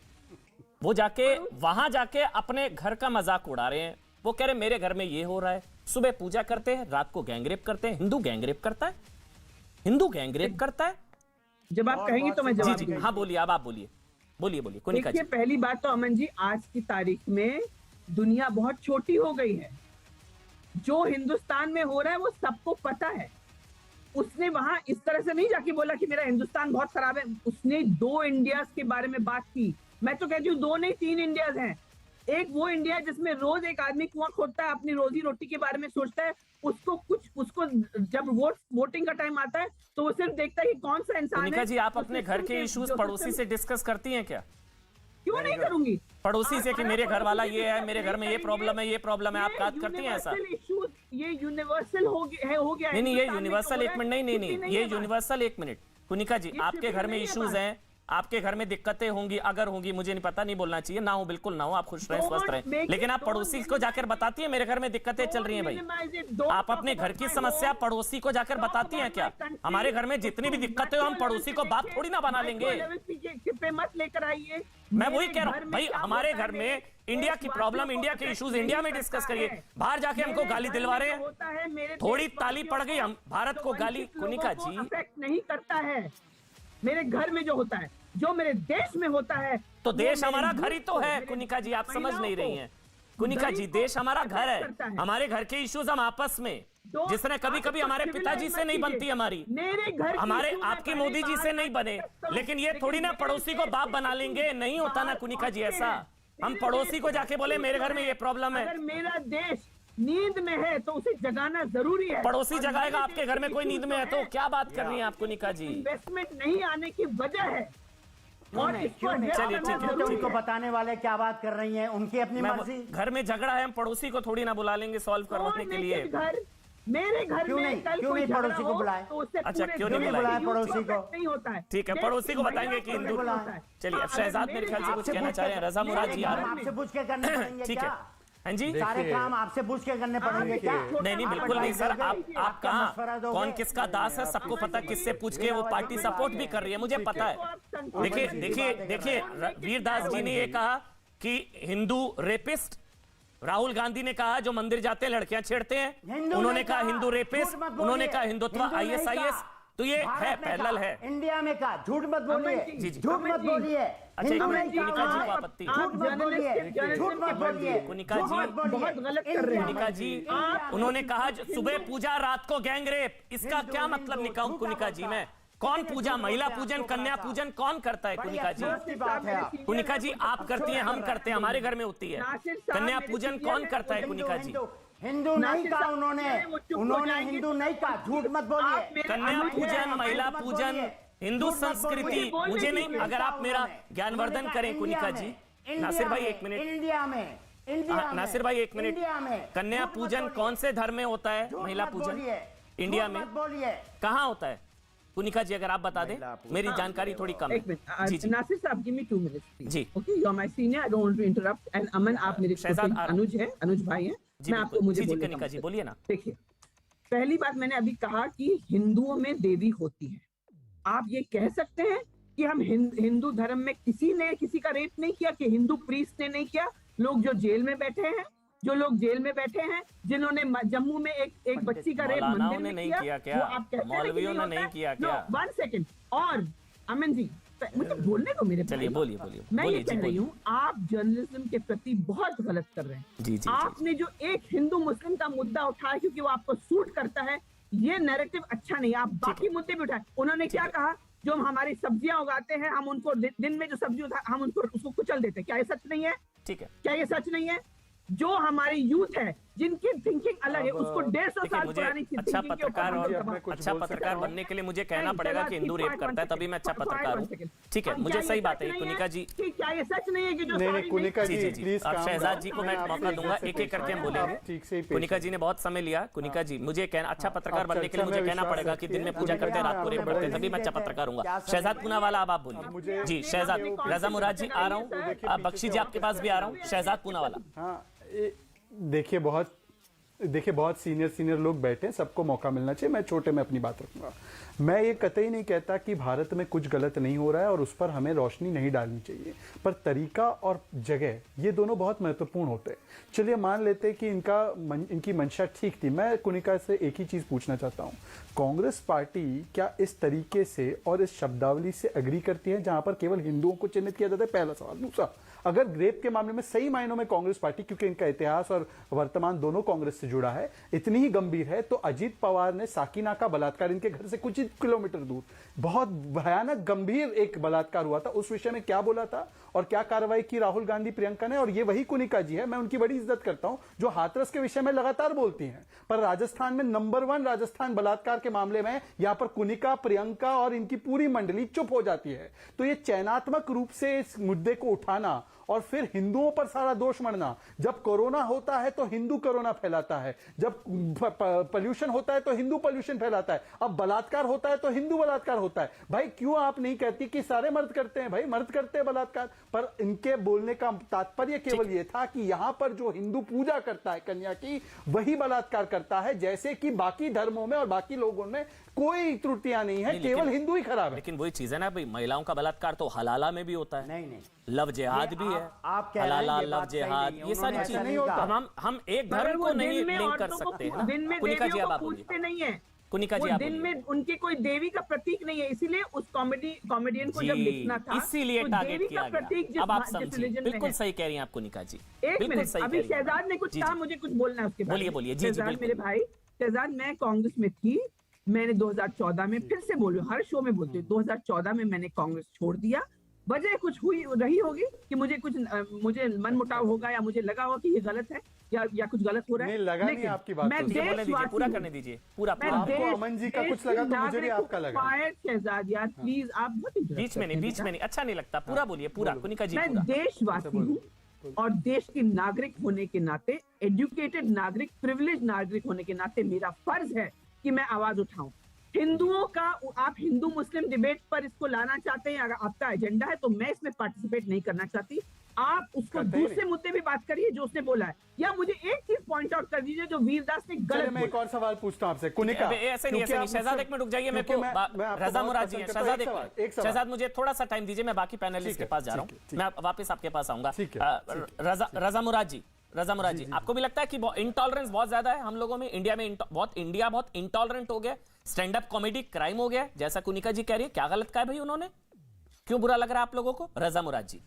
वो जाके वहां जाके अपने घर का मजाक उड़ा रहे हैं। वो कह रहे मेरे घर में ये हो रहा है। सुबह पूजा करते हैं, रात को गैंगरेप करते हैं। हिंदू गैंगरेप करता है? हिंदू गैंगरेप करता है? जब आप कहेंगे तो मैं जवाब दूंगा। हाँ बोलिए, अब आप बोलिए। बोलिए कुनिका जी। पहली बात तो अमन जी, आज की तारीख में दुनिया बहुत छोटी हो गई है। जो हिंदुस्तान में हो रहा है वो सबको पता है। उसने वहां इस तरह से नहीं जाके बोला कि मेरा हिंदुस्तान बहुत खराब है। उसने 2 इंडियाज के बारे में बात की। मैं तो कहती हूँ 2 नहीं 3 इंडियाज हैं। एक वो इंडिया जिसमें रोज एक आदमी कुआं खोदता है, अपनी रोजी रोटी के बारे में सोचता है। उसको जब वोटिंग का टाइम आता है तो वो सिर्फ देखता है कि कौन सा इंसान है। जी आप अपने घर के इश्यूज पड़ोसी से डिस्कस करती हैं क्या? क्यों नहीं करूंगी? पड़ोसी से कि मेरे घर वाला ये है, मेरे घर में ये प्रॉब्लम है, ये प्रॉब्लम है, आप बात करती हैं ऐसा? ये यूनिवर्सल हो गया। नहीं ये यूनिवर्सल, एक मिनट, नहीं ये यूनिवर्सल। एक मिनट कुनिका जी, आपके घर में इश्यूज हैं, आपके घर में दिक्कतें होंगी, अगर होंगी मुझे नहीं पता, नहीं बोलना चाहिए, ना हो बिल्कुल ना हो, आप खुश रहें, स्वस्थ रहें। लेकिन आप पड़ोसी को जाकर बताती हैं मेरे घर में दिक्कतें चल रही हैं? भाई आप अपने घर की समस्या पड़ोसी को जाकर बताती हैं क्या? हमारे घर में जितनी भी दिक्कतें हो हम पड़ोसी को बाप थोड़ी ना बना लेंगे। मत लेकर आइए। मैं वही कह रहा हूँ भाई, हमारे घर में इंडिया की प्रॉब्लम, इंडिया के इश्यूज इंडिया में डिस्कस करिए। बाहर जाके हमको गाली दिलवा रहे हैं। थोड़ी ताली पड़ गई, हम भारत को गाली। कुनिका जी अफेक्ट नहीं करता है मेरे घर में जो होता है, जो मेरे देश में होता है। तो देश हमारा घर ही तो है कुनिका जी, आप समझ नहीं रही हैं। कुनिका जी देश हमारा घर है, हमारे घर के इश्यूज हम आपस में, जिसने कभी कभी हमारे पिताजी से नहीं बनती हमारी, हमारे आपके मोदी जी से नहीं बने, लेकिन ये थोड़ी ना पड़ोसी को बाप बना लेंगे। नहीं होता ना कुनिका जी ऐसा। हम पड़ोसी को जाके बोले मेरे घर में ये प्रॉब्लम है। अगर मेरा देश नींद में है तो उसे जगाना जरूरी है। पड़ोसी जगाएगा, आपके घर में कोई नींद में है तो क्या बात कर रही हैं आप कुनिका जी? इन्वेस्टमेंट नहीं आने की वजह है और इसको address चलिए, करना ठीक है, जरूरी उनको है। बताने वाले क्या बात कर रही हैं, उनकी अपनी मर्जी। घर में झगड़ा है, हम पड़ोसी को थोड़ी ना बुला लेंगे सॉल्व करवाने के लिए। मेरे घर क्यों में नहीं? कल क्यों कोई नहीं झगड़ा पड़ोसी को हो, बुलाए? तो उससे अच्छा, पूरे क्यों नहीं देश बुलाए के पड़ोसी यूथ को? को नहीं होता है। ठीक है, देश पड़ोसी को की बताएंगे कि महिलाओं को हिंदू- नहीं होता है। चलिए, अब शहजाद मेरे ख्याल से कुछ कहना चाह रहे हैं। रजा मुराद जी आ रहे हैं। आपसे पूछ के करने पड़ेंगे ठीक है, क्या? हाँ जी। सारे काम आपसे पूछ के करने पड़ेंगे क्या? नहीं नहीं, बिल्कुल नहीं सर। आप आपका कहाँ, मशवरा दोगे? कौन किसका दास है सबको पता, किससे पूछ के वो पार्टी सपोर्ट भी कर रही है, मुझे पता है। देखिए देखिए देखिए, वीरदास जी ने ये कहा कि हिंदू रेपिस्ट, राहुल गांधी ने कहा जो मंदिर जाते हैं लड़कियां छेड़ते हैं, हिंदू उन्होंने नहीं कहा हिंदू रेपिस्ट, झूठ मत बोलिए। उन्होंने कहा हिंदुत्व हिंदू नहीं ISIS, कहा। तो ये भारत है में पैरेलल कहा, है। इंडिया में कहा, झूठ मत बोलिए, जी, जी। झूठ मत बोलिए। अच्छा, हिंदू एक नहीं मिनट, कहा, कुनिका जी को आपत्ति। झूठ मत बोलिए, झूठ मत बोलिए, कुनिका झूठ जी मत बोलिए। बहुत गलत कर रहे हैं। कुनिका जी, उन्होंने कहा जो सुबह पूजा रात को गैंगरेप, इसका क्या मतलब निकाल कुनिका जी में? कौन पूजा, महिला पूजन, कन्या पूजन कौन करता है कुनिका जी? अफसोस की बात है आप। कुनिका जी आप करती हैं, हम करते हैं, हमारे घर में होती है। कन्या पूजन कौन करता है कुनिका जी? हिंदू नहीं कहा उन्होंने, उन्होंने हिंदू नहीं कहा, झूठ मत बोलिए। कन्या पूजन, महिला पूजन, हिंदू संस्कृति, मुझे नहीं, अगर आप मेरा ज्ञानवर्धन करें कुनिका जी। नासिर भाई एक मिनट, इंडिया में, इंडिया में, नासिर भाई एक मिनट, इंडिया में कन्या झूठ मत पूजन बोलिए। कौन से धर्म में होता है? झूठ महिला मत पूजन बोलिए, इंडिया झूठ में मत बोलिए। कहाँ होता है कुनिका जी? अगर आप बता दें, मेरी जानकारी थोड़ी कम एक है। मिनट, जी जी नासिर साहब, गिव मी 2 मिनट्स जी। Okay, you are my senior, I don't want to interrupt. And Aman, आप मेरे शहजाद छोटे अनुज है, अनुज भाई हैं, जी मैं आपको बिल्कुल। मुझे जी जी बोलने कनिका का जी मौका बोलिए ना। देखिए, पहली बात मैंने अभी कहा कि हिंदुओं में देवी होती है। आप ये कह सकते हैं कि हम हिंदू धर्म में किसी ने किसी का रेप नहीं किया, कि हिंदू प्रीस्ट ने नहीं किया? लोग जो जेल में बैठे हैं, जो लोग जेल में बैठे हैं, जिन्होंने जम्मू में एक बच्ची का रेप मौलानाओं मंदिर ने में नहीं किया, किया क्या? वो आप कहते हैं कि मौलवियों ने होता नहीं है? किया No, क्या? 1 सेकंड। और अमन जी, मुझे बोलने दो मेरे चलिए भाई। बोलिए बोलिए मैं ये बोलिए जी कह रही बोलिए। हूँ, आप जर्नलिज्म के प्रति बहुत गलत कर रहे हैं। जी जी आपने जो एक हिंदू मुस्लिम का मुद्दा उठाया क्योंकि वो आपको सूट करता है, ये नैरेटिव अच्छा नहीं है। आप बाकी मुद्दे भी उठाए। उन्होंने क्या कहा, जो हम हमारी सब्जियां उगाते हैं, हम उनको दिन में जो सब्जी हम उनको उसको कुचल देते हैं, क्या ये सच नहीं है? ठीक है, क्या ये सच नहीं है? जो हमारी यूथ है, जिनकी थिंकिंग अलग है, उसको 150 देखिए साल मुझे पुरानी अच्छा thinking के ऊपर पत्रकार हम और लोग अच्छा पत्रकार बनने के लिए मुझे कहना पड़ेगा कि हिंदू रेप करता है, तभी मैं अच्छा पत्रकार हूँ। ठीक है, मुझे सही बात है कुनिका जी। क्या ये सच नहीं है कि जो नहीं, सारी कुनिका जी जी जी, प्लीज अब काम शहजाद करो। जी को मैं मौका दूंगा, एक एक करके हम बोलेंगे। ठीक से ही पेश कुनिका जी ने बहुत समय लिया। कुनिका जी, मुझे कहना, अच्छा पत्रकार बनने के लिए मुझे कहना पड़ेगा कि दिन में पूजा करते हैं, रात को रेप करते हैं, तभी मैं अच्छा पत्रकार हूँ। शहजाद पूनावाला, अब आप बोलिए। जी शहजाद, रजा मुराद जी आ रहा हूँ, बख्शी जी आपके पास भी आ रहा हूँ। शहजाद पूनावाला। हाँ, देखिए बहुत सीनियर लोग बैठे हैं, सबको मौका मिलना चाहिए। मैं छोटे में अपनी बात रखूंगा। मैं ये कतई नहीं कहता कि भारत में कुछ गलत नहीं हो रहा है और उस पर हमें रोशनी नहीं डालनी चाहिए, पर तरीका और जगह ये दोनों बहुत महत्वपूर्ण होते हैं। चलिए मान लेते हैं कि इनकी मंशा ठीक थी। मैं कुनिका से एक ही चीज़ पूछना चाहता हूँ, कांग्रेस पार्टी क्या इस तरीके से और इस शब्दावली से एग्री करती है जहां पर केवल हिंदुओं को चिन्हित किया जाता है? पहला सवाल। दूसरा, अगर रेप के मामले में सही मायनों में कांग्रेस पार्टी, क्योंकि इनका इतिहास और वर्तमान दोनों कांग्रेस से जुड़ा है, इतनी ही गंभीर है, तो अजीत पवार ने साकिना का बलात्कार, इनके घर से कुछ ही किलोमीटर दूर बहुत भयानक गंभीर एक बलात्कार हुआ था, उस विषय में क्या बोला था और क्या कार्रवाई की राहुल गांधी प्रियंका ने? और ये वही कुनिका जी है, मैं उनकी बड़ी इज्जत करता हूं, जो हाथरस के विषय में लगातार बोलती हैं, पर राजस्थान में नंबर 1 राजस्थान बलात्कार के मामले में यहां पर कुनिका, प्रियंका और इनकी पूरी मंडली चुप हो जाती है। तो ये चयनात्मक रूप से इस मुद्दे को उठाना और फिर हिंदुओं पर सारा दोष मढ़ना, जब कोरोना होता है तो हिंदू कोरोना फैलाता है, जब पोल्यूशन होता है तो हिंदू पोल्यूशन फैलाता है, अब बलात्कार होता है तो हिंदू बलात्कार होता है। भाई क्यों आप नहीं कहती कि सारे मर्द करते हैं? भाई मर्द करते हैं बलात्कार, पर इनके बोलने का तात्पर्य केवल ये था कि यहां पर जो हिंदू पूजा करता है कन्या की, वही बलात्कार करता है, जैसे कि बाकी धर्मों में और बाकी लोगों में कोई त्रुटियां नहीं है, केवल हिंदू ही खराब है। लेकिन वही चीज है ना भाई, महिलाओं का बलात्कार तो हलाला में भी होता है। नहीं, लव जिहाद भी है, हलाला लव जिहाद, ये सारी चीजें नहीं होता। हम एक धर्म को नहीं लिंक कर सकते हैं ना। कुनिका जी अब आप बोलिए। नहीं है कुनिका जी आप दिन में उनके कोई देवी का प्रतीक नहीं है, इसीलिए उस कॉमेडियन को जब जी, लिखना था इसीलिए तो टारगेट देवी किया का प्रतीक गया। अब आप समझिए, बिल्कुल सही कह रही हैं आप कुनिका जी। एक मिनट, अभी शहजाद ने कुछ कहा, मुझे कुछ बोलना है उसके बारे में। बोलिए जी जी शहजाद मेरे भाई, शहजाद मैं कांग्रेस में थी, मैंने 2014 में, फिर से बोल रही हूँ, हर शो में बोलती हूँ, 2014 में मैंने कांग्रेस छोड़ दिया वजह कुछ हुई रही होगी कि मुझे मन मुटाव होगा या मुझे लगा होगा कि ये गलत है या कुछ गलत हो रहा है। नहीं, लगा नहीं लेकिन आपकी बात मैं तो। देशवासी पूरा हूं। करने दीजिए, पूरा मैं पूरा। आपको अमन जी का देश कुछ लगा के तो मुझे भी नागरिक आपका लगा। फायर शहजाद यार, प्लीज आप मत interrupt बीच में नहीं, करते बीच में बेटा। नहीं, अच्छा नहीं लगता। पूरा बोलिए, पूरा कुनिका जी, मैं पूरा। देशवासी हूँ और देश के नागरिक होने के नाते, एजुकेटेड नागरिक, प्रिविलेज नागरिक होने के नाते मेरा फर्ज है कि मैं आवाज उठाऊं। हिंदुओं का, आप हिंदू मुस्लिम डिबेट पर इसको लाना चाहते हैं, अगर आपका एजेंडा है तो मैं इसमें पार्टिसिपेट नहीं करना चाहती। आप उसको दूसरे मुद्दे पे बात करिए जो उसने बोला है, या मुझे एक चीज पॉइंट आउट कर दीजिए जो वीरदास ने गलत मैं एक बोला। और सवाल पूछता हूं आपसे कुनिका। ऐसे नहीं, ऐसे नहीं। शहजाद एक मिनट रुक जाइए, मेरे को रजा मुराद जी हैं। शहजाद एक शहजाद मुझे थोड़ा सा टाइम दीजिए, मैं बाकी पैनलिस्ट के पास जा रहा हूँ, मैं वापस आपके पास आऊंगा। रजा मुराद जी, आपको भी लगता है कि इंटॉलरेंस बहुत ज्यादा है हम लोगों में? इंडिया बहुत इंटॉलरेंट हो गया, स्टैंड अप कॉमेडी क्राइम हो गया, जैसा कुनिका जी कह रही है? क्या गलत कहा है भाई उन्होंने? क्यों बुरा लग रहा है आप लोगों को? रजा मुराद जी।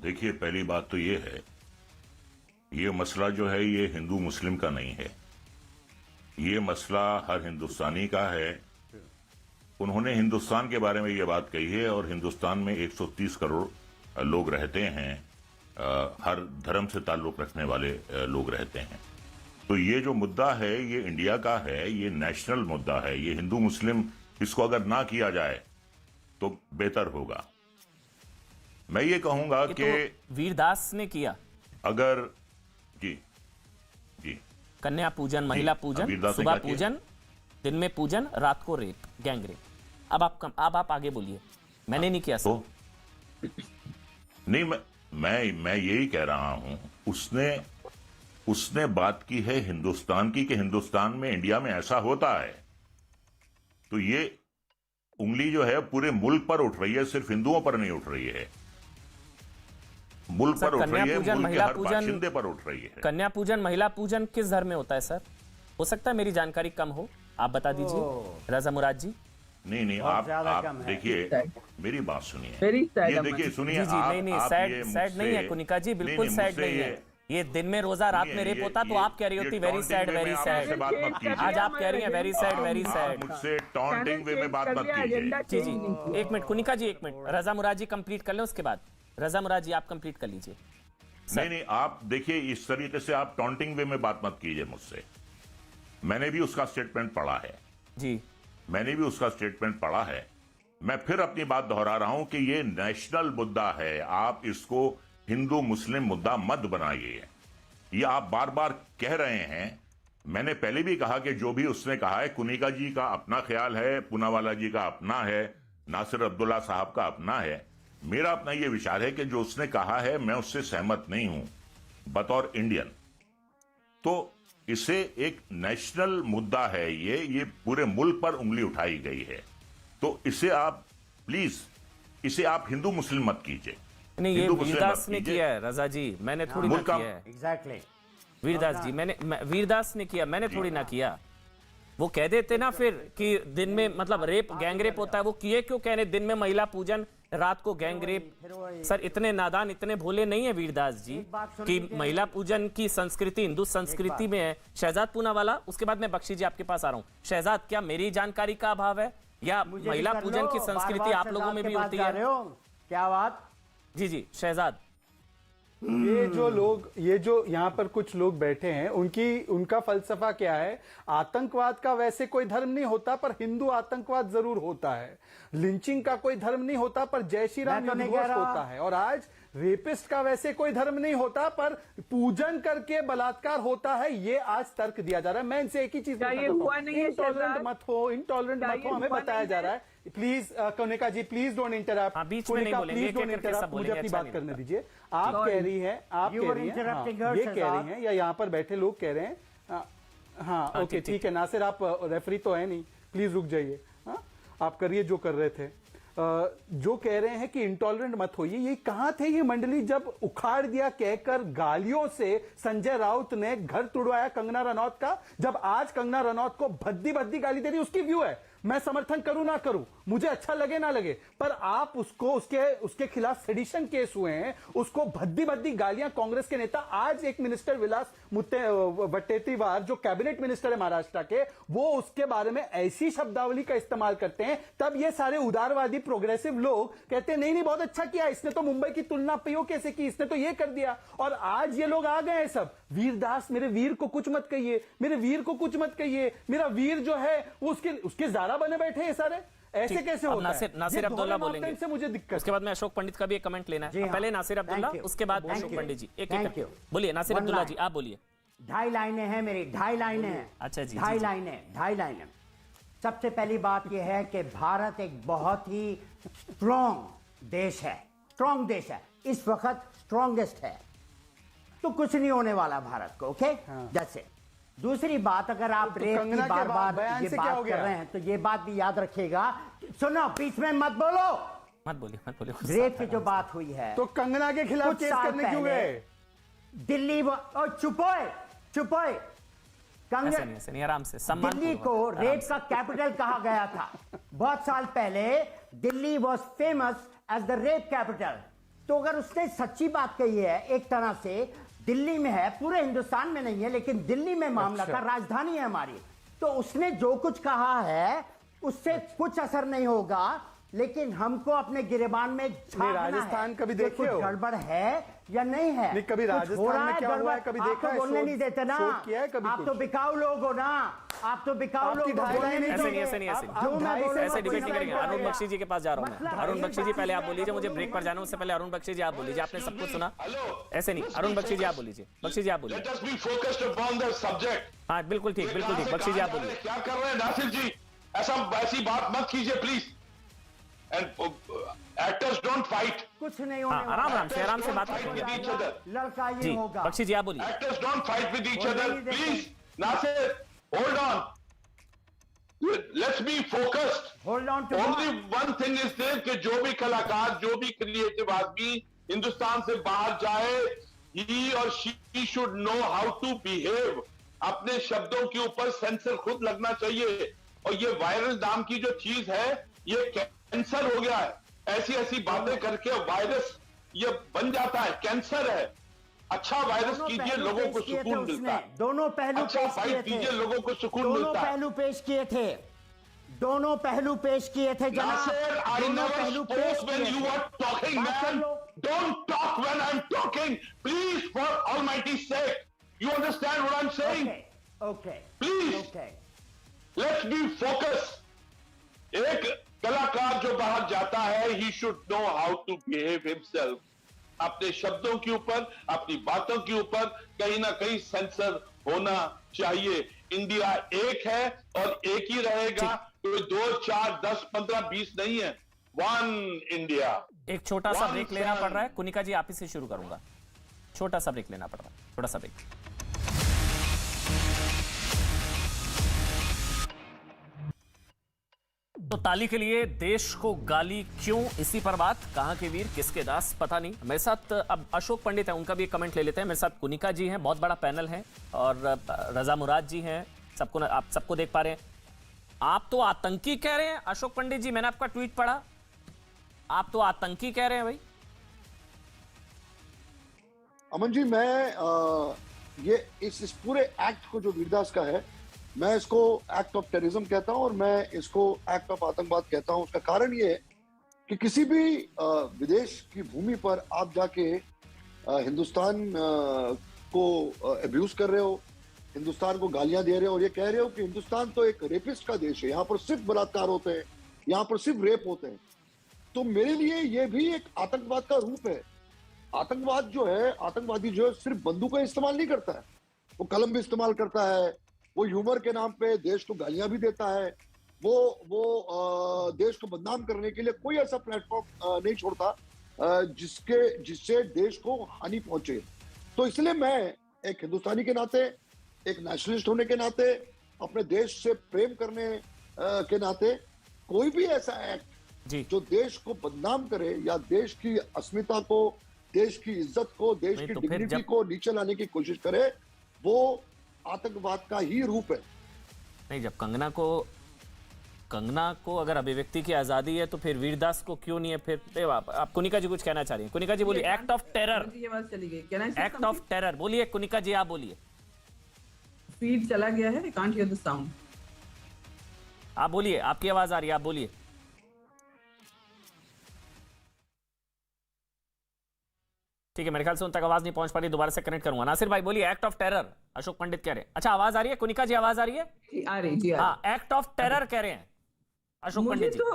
देखिए, पहली बात तो ये है, ये मसला जो है ये हिंदू मुस्लिम का नहीं है, ये मसला हर हिंदुस्तानी का है। उन्होंने हिंदुस्तान के बारे में ये बात कही है और हिंदुस्तान में 130 करोड़ लोग रहते हैं, हर धर्म से ताल्लुक रखने वाले लोग रहते हैं। तो ये जो मुद्दा है ये इंडिया का है, ये नेशनल मुद्दा है। ये हिंदू मुस्लिम इसको अगर ना किया जाए तो बेहतर होगा। मैं ये कहूंगा कि तो वीरदास ने किया, अगर जी कन्या पूजन, महिला पूजन, सुबह पूजन, दिन में पूजन, रात को रेप, गैंग रेप। अब आप आगे बोलिए। मैंने नहीं किया सर। नहीं, मैं यही कह रहा हूं, उसने बात की है हिंदुस्तान की, कि हिंदुस्तान में, इंडिया में ऐसा होता है। तो ये उंगली जो है पूरे मुल्क पर उठ रही है, सिर्फ हिंदुओं पर नहीं उठ रही है, मुल्क पर उठ रही है, मुल्क के हर बाशिंदे पर उठ रही है। कन्या पूजन, महिला पूजन किस धर्म में होता है सर? हो सकता है मेरी जानकारी कम हो, आप बता दीजिए रजा मुराद जी। नहीं, आप देखिए, मेरी बात सुनिए, ये देखिए, सुनिए। नहीं, सैड नहीं है कुनिका जी, बिल्कुल सैड नहीं है। ये दिन में रोजा, रात में रेप होता तो आप कह रही होती वेरी सैड, वेरी सैड। आज आप कह रही हैं वेरी सैड, वेरी सैड। मुझसे टॉन्टिंग वे में बात मत कीजिए। जी, एक मिनट कुनिका जी, एक मिनट। रजा मुराद जी कंप्लीट कर लें, उसके बाद रजा मुराद जी आप कंप्लीट कर लीजिए। नहीं, आप देखिए, इस तरीके से आप टॉन्टिंग वे में बात मत कीजिए मुझसे। मैंने भी उसका स्टेटमेंट पढ़ा है जी, मैंने भी उसका स्टेटमेंट पढ़ा है। मैं फिर अपनी बात दोहरा रहा हूं कि ये नेशनल मुद्दा है, आप इसको हिंदू मुस्लिम मुद्दा मत बनाइए। ये आप बार बार कह रहे हैं। मैंने पहले भी कहा कि जो भी उसने कहा है, कुनिका जी का अपना ख्याल है, पूनावाला जी का अपना है, नासिर अब्दुल्ला साहब का अपना है, मेरा अपना ये विचार है कि जो उसने कहा है मैं उससे सहमत नहीं हूं बतौर इंडियन। तो इसे एक नेशनल मुद्दा है, ये पूरे मुल्क पर उंगली उठाई गई है। तो इसे आप प्लीज, इसे आप हिंदू मुस्लिम मत कीजिए। नहीं, ये वीरदास ने किया है रजा जी, मैंने थोड़ी ना किया है। एग्जैक्टली वीरदास जी, वीरदास ने किया, मैंने थोड़ी ना किया। वो कह देते ना फिर कि दिन में मतलब रेप, गैंग रेप होता है, वो किए क्यों कह रहे? दिन में महिला पूजन, रात को गैंग रेप। सर इतने नादान, इतने भोले नहीं है वीरदास जी कि महिला पूजन की संस्कृति हिंदू संस्कृति में है। शहजाद पूनावाला, उसके बाद मैं बख्शी जी आपके पास आ रहा हूं। शहजाद, क्या मेरी जानकारी का अभाव है या महिला पूजन की संस्कृति आप लोगों में भी होती है? क्या बात? जी शहजाद। ये जो यहाँ पर कुछ लोग बैठे हैं, उनका फलसफा क्या है? आतंकवाद का वैसे कोई धर्म नहीं होता, पर हिंदू आतंकवाद जरूर होता है। लिंचिंग का कोई धर्म नहीं होता, पर जय श्री राम होता है। और आज रेपिस्ट का वैसे कोई धर्म नहीं होता, पर पूजन करके बलात्कार होता है। ये आज तर्क दिया जा रहा है। मैं इनसे एक ही चीज, इंटॉलरेंट मत हो, हमें बताया जा रहा है। Please Kanika ji, please don't interrupt. बीच में नहीं बोलेंगे, प्लीज डोंट इंटरप्ट, मुझे अपनी बात करने दीजिए। आप कह रही हैं, ये कह रही हैं, या यहाँ पर बैठे लोग कह रहे हैं। हाँ, ओके, ठीक है। नासिर, आप रेफरी तो है नहीं, प्लीज रुक जाइए। आप करिए जो कर रहे थे। जो कह रहे हैं कि इंटॉलरेंट मत होइए, ये कहां थे ये मंडली जब उखाड़ दिया कहकर गालियों से संजय राउत ने घर तुड़वाया कंगना रनौत का? जब आज कंगना रनौत को भद्दी भद्दी गाली दे रही, उसकी व्यू है मैं समर्थन करूं ना करूं, मुझे अच्छा लगे ना लगे, पर आप उसको उसके खिलाफ सेडिशन केस हुए हैं, उसको भद्दी भद्दी गालियां कांग्रेस के नेता, आज एक मिनिस्टर विलास वट्टेटीवार जो कैबिनेट मिनिस्टर है महाराष्ट्र के, वो उसके बारे में ऐसी शब्दावली का इस्तेमाल करते हैं, तब ये सारे उदारवादी प्रोग्रेसिव लोग कहते हैं नहीं नहीं बहुत अच्छा किया, इसने तो मुंबई की तुलना पीओ कैसे की, इसने तो ये कर दिया। और आज ये लोग आ गए हैं सब, वीरदास मेरे वीर को कुछ मत कहिए, मेरे वीर को कुछ मत कहिए, मेरा वीर जो है वो उसके जारा बने बैठे हैं सारे, ऐसे कैसे होता है? नासिर अब्दुल्ला बोलेंगे, से मुझे दिक्कत। उसके बाद में अशोक पंडित का भी एक कमेंट लेना है। पहले नासिर अब्दुल्ला, उसके बाद अशोक पंडित जी। एक बोलिए नासिर अब्दुल्ला जी, आप बोलिए। 2.5 लाइनें हैं मेरी, 2.5 लाइनें हैं। अच्छा जी, 2.5 लाइनें। सबसे पहली बात यह है कि भारत एक बहुत ही स्ट्रॉन्ग देश है, स्ट्रॉन्ग देश है, इस वक्त स्ट्रॉन्गेस्ट है, तो कुछ नहीं होने वाला भारत को, ओके? जैसे दूसरी बात, अगर आप रेप की बार बार ये बात कर रहे हैं तो ये बात भी याद रखिएगा, सुनो बीच में मत बोलिए। रेप की जो बात हुई है तो कंगना के खिलाफ केस करने क्यों गए? दिल्ली चुपोए ऐसे नहीं, आराम से, सम्मान दिल्ली को रेप का कैपिटल कहा गया था। बहुत साल पहले Delhi was famous as the rape capital. तो अगर उसने सच्ची बात कही है, एक तरह से दिल्ली में है, पूरे हिंदुस्तान में नहीं है, लेकिन दिल्ली में मामला था, राजधानी है हमारी, तो उसने जो कुछ कहा है उससे कुछ असर नहीं होगा, लेकिन हमको अपने गिरेबान में राजस्थान कभी देखे हो? गड़बड़ है या नहीं है? नहीं, कभी राजस्थान में क्या हुआ है कभी देखा है? बोलने नहीं देते ना, आप तो बिकाऊ लोग हो ना, आप तो बिकाऊ लोग। ऐसे डिबेट नहीं करेंगे। अरुण बख्शी जी के पास जा रहा हूँ मैं। अरुण बख्शी जी पहले आप बोलीजिए, मुझे ब्रेक पर जाना है, उससे पहले अरुण बख्शी जी आप बोलीजिए, आपने सब कुछ सुना। ऐसे नहीं, अरुण बख्शी जी आप बोलीजिए, बख्शी जी आप बोलिए। हाँ बिल्कुल ठीक, बख्शी जी आप बोलिए। क्या कर रहे हैं नासिर जी? ऐसी बात मत कीजिए प्लीज। Actors don't fight. कुछ नहीं होने वाला। आराम से बात करेंगे। लड़का ये होगा। बख्शी जी आप बोलिए। Actors don't fight with each other please. Nasir hold on, let's be focused. Hold on to only one thing is this कि जो भी कलाकार, जो भी क्रिएटिव आदमी हिंदुस्तान से बाहर जाए, ही और she should know how to behave. अपने शब्दों के ऊपर सेंसर खुद लगना चाहिए। और ये वायरल नाम की जो चीज है, ये कैंसर हो गया है। ऐसी बातें करके वायरस ये बन जाता है, कैंसर है। अच्छा वायरस कीजिए, लोगों को सुकून मिलता है। दोनों पहलू अच्छा फाइट कीजिए, लोगों को सुकून मिलता है। दोनों पहलू पेश किए थे। दोनों पहलू पेश किए थे जनाब। दोनों पहलू पेश when you are talking, man. Don't talk when I'm talking. Please, for Almighty's sake. You understand what I'm saying? Okay. Please. Okay. Let's be focused. एक कलाकार जो बाहर जाता है, he should know how to behave himself. अपने शब्दों के ऊपर, अपनी बातों के ऊपर कहीं ना कहीं सेंसर होना चाहिए। इंडिया एक है और एक ही रहेगा। कोई 2, 4, 10, 15, 20 नहीं है। One India. एक छोटा सा ब्रेक लेना पड़ रहा है। कुनिका जी आप ही से शुरू करूंगा। छोटा सा ब्रेक लेना पड़ रहा है, छोटा सा ब्रेक। तो ताली के लिए देश को गाली क्यों, इसी पर बात। कहां के वीर किसके दास, पता नहीं। मेरे साथ अब अशोक पंडित है, उनका भी एक कमेंट ले लेते हैं। मेरे साथ कुनिका जी हैं, बहुत बड़ा पैनल है, और रजा मुराद जी हैं, आप सबको देख पा रहे हैं। आप तो आतंकी कह रहे हैं अशोक पंडित जी, मैंने आपका ट्वीट पढ़ा, आप तो आतंकी कह रहे हैं भाई। अमन जी, मैं ये इस पूरे एक्ट को जो वीरदास का है, मैं इसको एक्ट ऑफ टेररिज्म कहता हूं और मैं इसको एक्ट ऑफ आतंकवाद कहता हूं। उसका कारण ये है कि किसी भी विदेश की भूमि पर आप जाके हिंदुस्तान को अब्यूज कर रहे हो, हिंदुस्तान को गालियां दे रहे हो और ये कह रहे हो कि हिंदुस्तान तो एक रेपिस्ट का देश है, यहाँ पर सिर्फ बलात्कार होते हैं, यहाँ पर सिर्फ रेप होते हैं। तो मेरे लिए ये भी एक आतंकवाद का रूप है। आतंकवाद जो है, आतंकवादी जो है सिर्फ बंदूक का इस्तेमाल नहीं करता है, वो कलम भी इस्तेमाल करता है, वो ह्यूमर के नाम पे देश को गालियां भी देता है, वो देश को बदनाम करने के लिए कोई ऐसा प्लेटफॉर्म नहीं छोड़ता जिससे देश को हानि पहुंचे। तो इसलिए मैं एक हिंदुस्तानी के नाते, एक नेशनलिस्ट होने के नाते, अपने देश से प्रेम करने के नाते, कोई भी ऐसा एक्ट जो देश को बदनाम करे या देश की अस्मिता को, देश की इज्जत को, देश की डिग्निटी को नीचे लाने की कोशिश करे, वो आतंकवाद का ही रूप है। नहीं, जब कंगना को कंगना को अगर अभिव्यक्ति की आजादी है तो फिर वीरदास को क्यों नहीं है? फिर आप कुनिका जी कुछ कहना चाह रही हैं? कुनिका जी बोलिए। एक्ट ऑफ टेरर, ये बात चली गई। एक्ट ऑफ टेरर बोलिए। कुनिका जी आप बोलिए। फीड चला गया है, कांट हियर द साउंड। आप बोलिए, आपकी आवाज आ रही है, आप बोलिए। ठीक है, मेरे ख्याल से उन तक आवाज नहीं पहुंच पा रही, दोबारा से कनेक्ट करूंगा। नासिर भाई बोलिए, act of terror Ashok Pandit कह रहे हैं। अच्छा, आवाज आ रही है कुनिका जी? आवाज आ रही है? आ रही जी। हाँ, एक्ट ऑफ टेरर कह रहे हैं अशोक पंडित जी। तो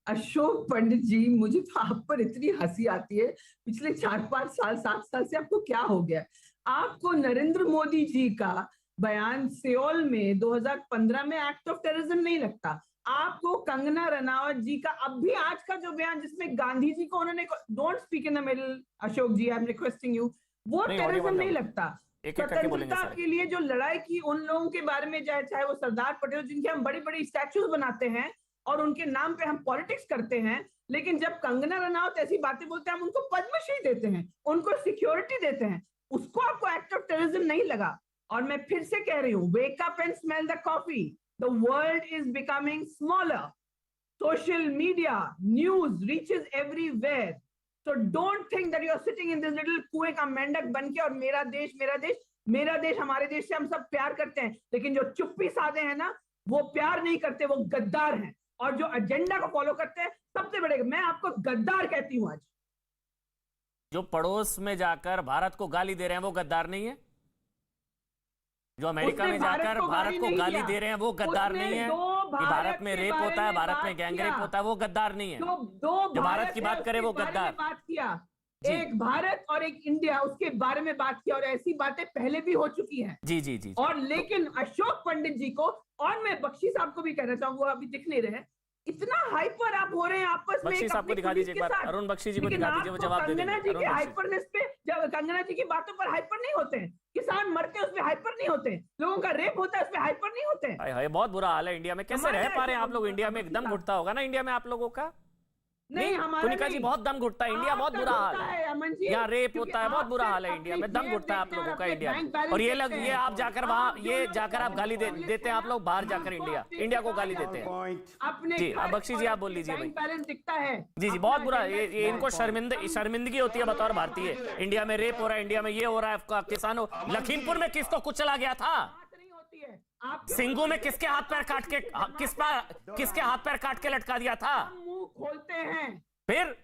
अशोक पंडित जी, मुझे तो आप पर इतनी हंसी आती है। पिछले 4-5 साल 7 साल से आपको क्या हो गया? आपको नरेंद्र मोदी जी का बयान सियोल में 2015 में एक्ट ऑफ टेररिज्म नहीं लगता। आपको कंगना रनावत जी का अब भी आज का जो बयान जिसमें गांधी जी को उन्होंने don't speak in the middle Ashok ji, I am requesting you, वो टेररिज्म नहीं लगता। स्वतंत्रता के लिए जो लड़ाई की उन लोगों के बारे में, चाहे वो सरदार पटेल जिनके हम बड़ी बड़ी स्टैच्यूज बनाते हैं और उनके नाम पे हम पॉलिटिक्स करते हैं, लेकिन जब कंगना रनावत ऐसी बातें बोलते हैं हम उनको पद्मश्री देते हैं, उनको सिक्योरिटी देते हैं, उसको आपको एक्ट ऑफ टेररिज्म नहीं लगा। और मैं फिर से कह रही हूँ, wake up and smell the coffee. The world is becoming smaller. Social media, news reaches everywhere. So don't think that you are sitting in this little कुएं का मेंढक बनके और मेरा देश, मेरा देश, मेरा देश, हमारे देश से हम सब प्यार करते हैं, लेकिन जो चुप्पी साधे हैं ना, वो प्यार नहीं करते, वो गद्दार हैं। और जो एजेंडा को फॉलो करते हैं, सबसे बड़े, मैं आपको गद्दार कहती हूँ आज। जो पड़ोस में जाकर भारत को गाली दे रहे हैं वो गद्दार नहीं है? जो अमेरिका में जाकर भारत को गाली दे रहे हैं वो गद्दार नहीं है? कि भारत में रेप होता है, भारत में गैंगरेप होता है, वो गद्दार नहीं है? जो भारत की बात करे वो गद्दार। बात किया, एक भारत और एक इंडिया, उसके बारे में बात किया, और ऐसी बातें पहले भी हो चुकी हैं। जी जी जी। और लेकिन अशोक पंडित जी को, और मैं बख्शी साहब को भी कहना चाहूंगा, अभी दिख नहीं रहे, इतना हाइपर आप हो रहे हैं आपस में। बख्शी साहब को दिखा दीजिए एक बार, अरुण बख्शी जी को दिखा दीजिए, वो जवाब दे देंगे। कंगना जी के हाइपरनेस पे, जब कंगना जी की बातों पर हाइपर नहीं होते हैं, किसान मरते हैं उसमें हाइपर नहीं होते हैं, लोगों का रेप होता है उसमें हाइपर नहीं होते हैं। हाय, बहुत बुरा हाल है इंडिया में। कैसे रह पा रहे हैं आप लोग इंडिया में? एकदम घुटता होगा ना इंडिया में आप लोगों का? नहीं, हमारा कुनिका जी बहुत दम घुटता है, इंडिया बहुत बुरा हाल है, यहाँ रेप होता है, बहुत बुरा हाल है इंडिया में, दम घुटता है आप लोगों का इंडिया में। और ये आप जाकर वहाँ, ये जाकर आप गाली देते हैं आप लोग, बाहर जाकर इंडिया को गाली देते हैं। जी बख्शी जी आप बोल लीजिए भाई। बैलेंस दिखता है। जी जी, बहुत बुरा, ये इनको शर्मिंदगी होती है बतौर भारतीय। इंडिया में रेप हो रहा है, इंडिया में ये हो रहा है, किसानों, लखीमपुर में किसको कुचला गया था? सिंगू में किसके हाथ पैर काट के, किसके हाथ पैर काट के लटका दिया था? मुंह खोलते हैं। फिर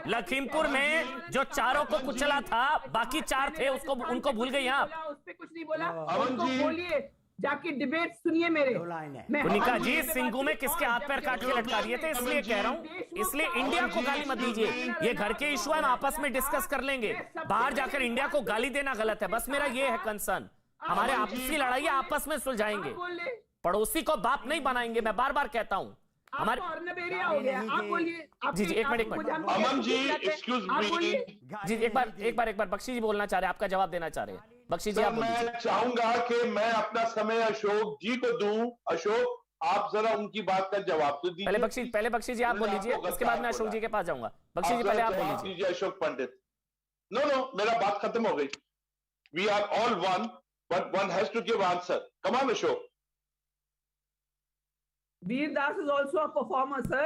लखीमपुर में जो चारों को कुचला था, बाकी 4 थे, उसको उनको भूल गई आप? उस पे कुछ नहीं बोला, उनको बोलिए, जाके डिबेट सुनिए मेरे। कुनिका जी, सिंगू में किसके हाथ पैर काट के लटका दिए थे? इसलिए कह रहा हूँ, इसलिए इंडिया को गाली मत दीजिए, ये घर के इशू है, हम आपस में डिस्कस कर लेंगे। बाहर जाकर इंडिया को गाली देना गलत है, बस मेरा ये है कंसर्न। हमारे आपसी लड़ाई आपस में सुलझाएंगे, पड़ोसी को बाप नहीं बनाएंगे, मैं बार बार कहता हूँ। हमारे हो गया, आप बोलिए। जी जी, एक minute Aman ji, excuse me. जी एक बार बख्शी जी बोलना चाह रहे हैं, आपका जवाब देना चाह रहे हैं। बख्शी जी आप बोलिए। मैं चाहूंगा कि मैं अपना समय अशोक जी को दूं। अशोक, आप जरा उनकी बात का जवाब तो दीजिए। पहले बख्शी जी आप बोल लीजिए, उसके बाद मैं अशोक जी के पास जाऊंगा। बख्शी जी पहले आप बोल लीजिए। अशोक पंडित, नो, मेरा बात खत्म हो गई। We are all one, but one has to give answer. Come on, Ashok. Veerdas is also a performer, sir.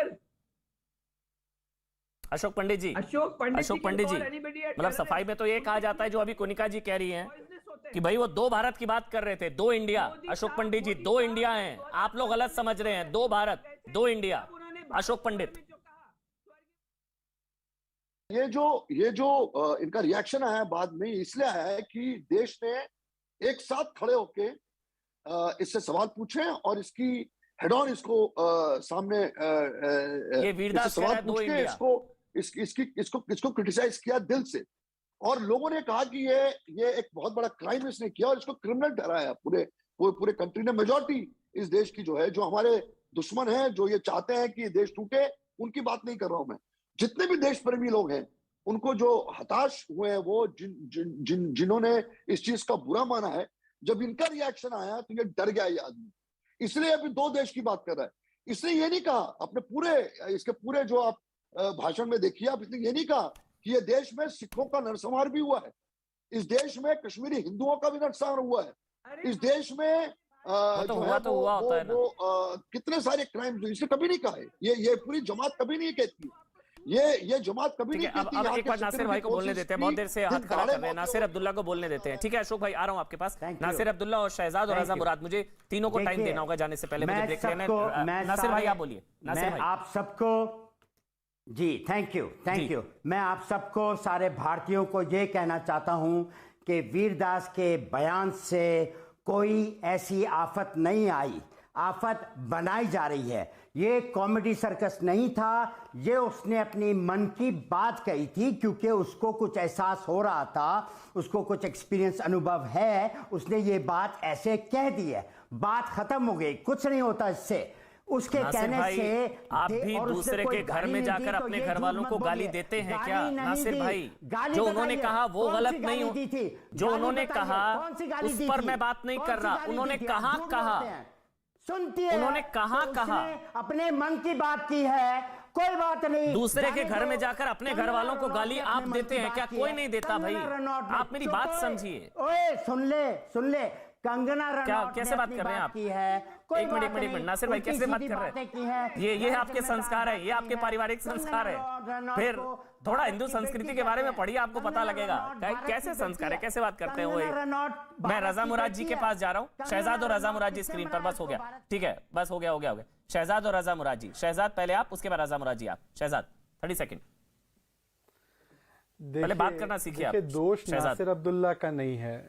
Ashok Pandit ji, मतलब सफाई में तो ये कहा जाता है, जो अभी कुनिका जी कह रही हैं कि भाई वो 2 भारत की बात कर रहे थे, 2 इंडिया। अशोक पंडित जी, 2 इंडिया हैं, आप लोग गलत समझ रहे हैं। 2 भारत 2 इंडिया। अशोक पंडित, ये जो इनका रिएक्शन आया बाद में, इसलिए आया है कि देश ने एक साथ खड़े होके इससे सवाल पूछे और इसकी हेड ऑन इसको सामने ये वीरदास सवाल पूछ के इसको क्रिटिसाइज किया दिल से। और लोगों ने कहा कि ये एक बहुत बड़ा क्राइम इसने किया और इसको क्रिमिनल ठहराया पूरे कंट्री ने। मेजॉरिटी इस देश की जो है, जो हमारे दुश्मन है, जो ये चाहते हैं कि देश टूटे, उनकी बात नहीं कर रहा हूं मैं। जितने भी देश प्रेमी लोग हैं, उनको जो हताश हुए हैं, वो जिन्होंने इस चीज का बुरा माना है, जब इनका रिएक्शन आया तो ये डर गया ये आदमी, इसलिए अभी 2 देश की बात कर रहा है। इसने ये नहीं कहा, इसके पूरे जो आप भाषण में देखिए, आप इसने ये नहीं कहा कि ये देश में सिखों का नरसंहार भी हुआ है, इस देश में कश्मीरी हिंदुओं का भी नरसंहार हुआ है, इस देश में तो हुआ तो हुआ होता है ना। कितने सारे क्राइम इसने कभी नहीं कहा है। ये पूरी जमात कभी नहीं कहती, ये जमात कभी नहीं कहती। अब एक बार नासिर भाई को बोलने देते हैं, बहुत देर से हाथ खड़ा कर रहे हैं। नासिर अब्दुल्ला को बोलने देते हैं। ठीक है अशोक भाई, आ रहा हूं आपके पास। नासिर अब्दुल्ला और शहजाद और रजा मुराद, मुझे तीनों को टाइम देना होगा जाने से पहले, मुझे ब्रेक लेना है। नासिर भाई आप बोलिए। नासिर भाई आप सबको जी थैंक यू। मैं आप सबको, सारे भारतीयों को ये कहना चाहता हूं कि वीरदास के बयान से कोई ऐसी आफत नहीं आई, आफत बनाई जा रही है। ये कॉमेडी सर्कस नहीं था, ये उसने अपनी मन की बात कही थी, क्योंकि उसको कुछ एहसास हो रहा था, उसको कुछ एक्सपीरियंस अनुभव है, उसने ये बात ऐसे कह दी है। बात खत्म हो गई, कुछ नहीं होता इससे। उसके कहने से आप भी दूसरे के घर में जाकर अपने घर वालों को गाली देते हैं क्या नासिर भाई? जो उन्होंने कहा वो गलत नहीं होती थी, जो उन्होंने कहा उस पर मैं बात नहीं कर रहा। उन्होंने कहा सुनती है, उन्होंने कहा अपने मन की बात की है, कोई बात नहीं। दूसरे के घर में जाकर अपने घर वालों को गाली आप देते हैं क्या? कोई नहीं देता भाई, आप मेरी बात समझिए। ओए सुन ले कंगना रनौत कैसे बात कर रहे हैं आप? एक मिनट नासिर भाई, कैसे बात कर रहे हैं? ये आपके संस्कार है, ये आपके पारिवारिक संस्कार है। फिर थोड़ा हिंदू संस्कृति के बारे में पढ़िए, आपको पता लगेगा कैसे संस्कार है, कैसे बात करते हैं वो। मैं रजा मुराद जी के पास जा रहा हूँ। शहजाद और रजा मुराद जी स्क्रीन पर, बस हो गया, ठीक है, बस हो गया। शहजाद और रजा मुराद जी, शहजाद पहले आप, उसके बाद रजा मुराद जी आप। शहजाद 30 सेकंड, पहले बात करना सीखिए आप। दोष नासिर अब्दुल्ला का नहीं है।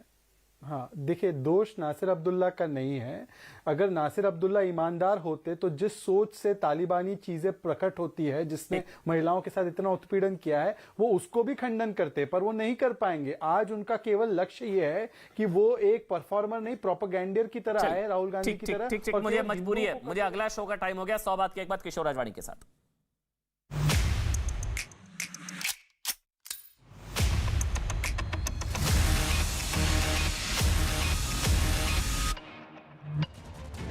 हाँ देखिए, दोष नासिर अब्दुल्ला का नहीं है। अगर नासिर अब्दुल्ला ईमानदार होते तो जिस सोच से तालिबानी चीजें प्रकट होती है, जिसने महिलाओं के साथ इतना उत्पीड़न किया है, वो उसको भी खंडन करते, पर वो नहीं कर पाएंगे। आज उनका केवल लक्ष्य ये है कि वो एक परफॉर्मर नहीं, प्रोपेगेंडियर की तरह है, राहुल गांधी की तरह। ठीक, मुझे मजबूरी है, मुझे अगला शो का टाइम हो गया। 100 बात के एक बात किशोर राजवाड़ी के साथ।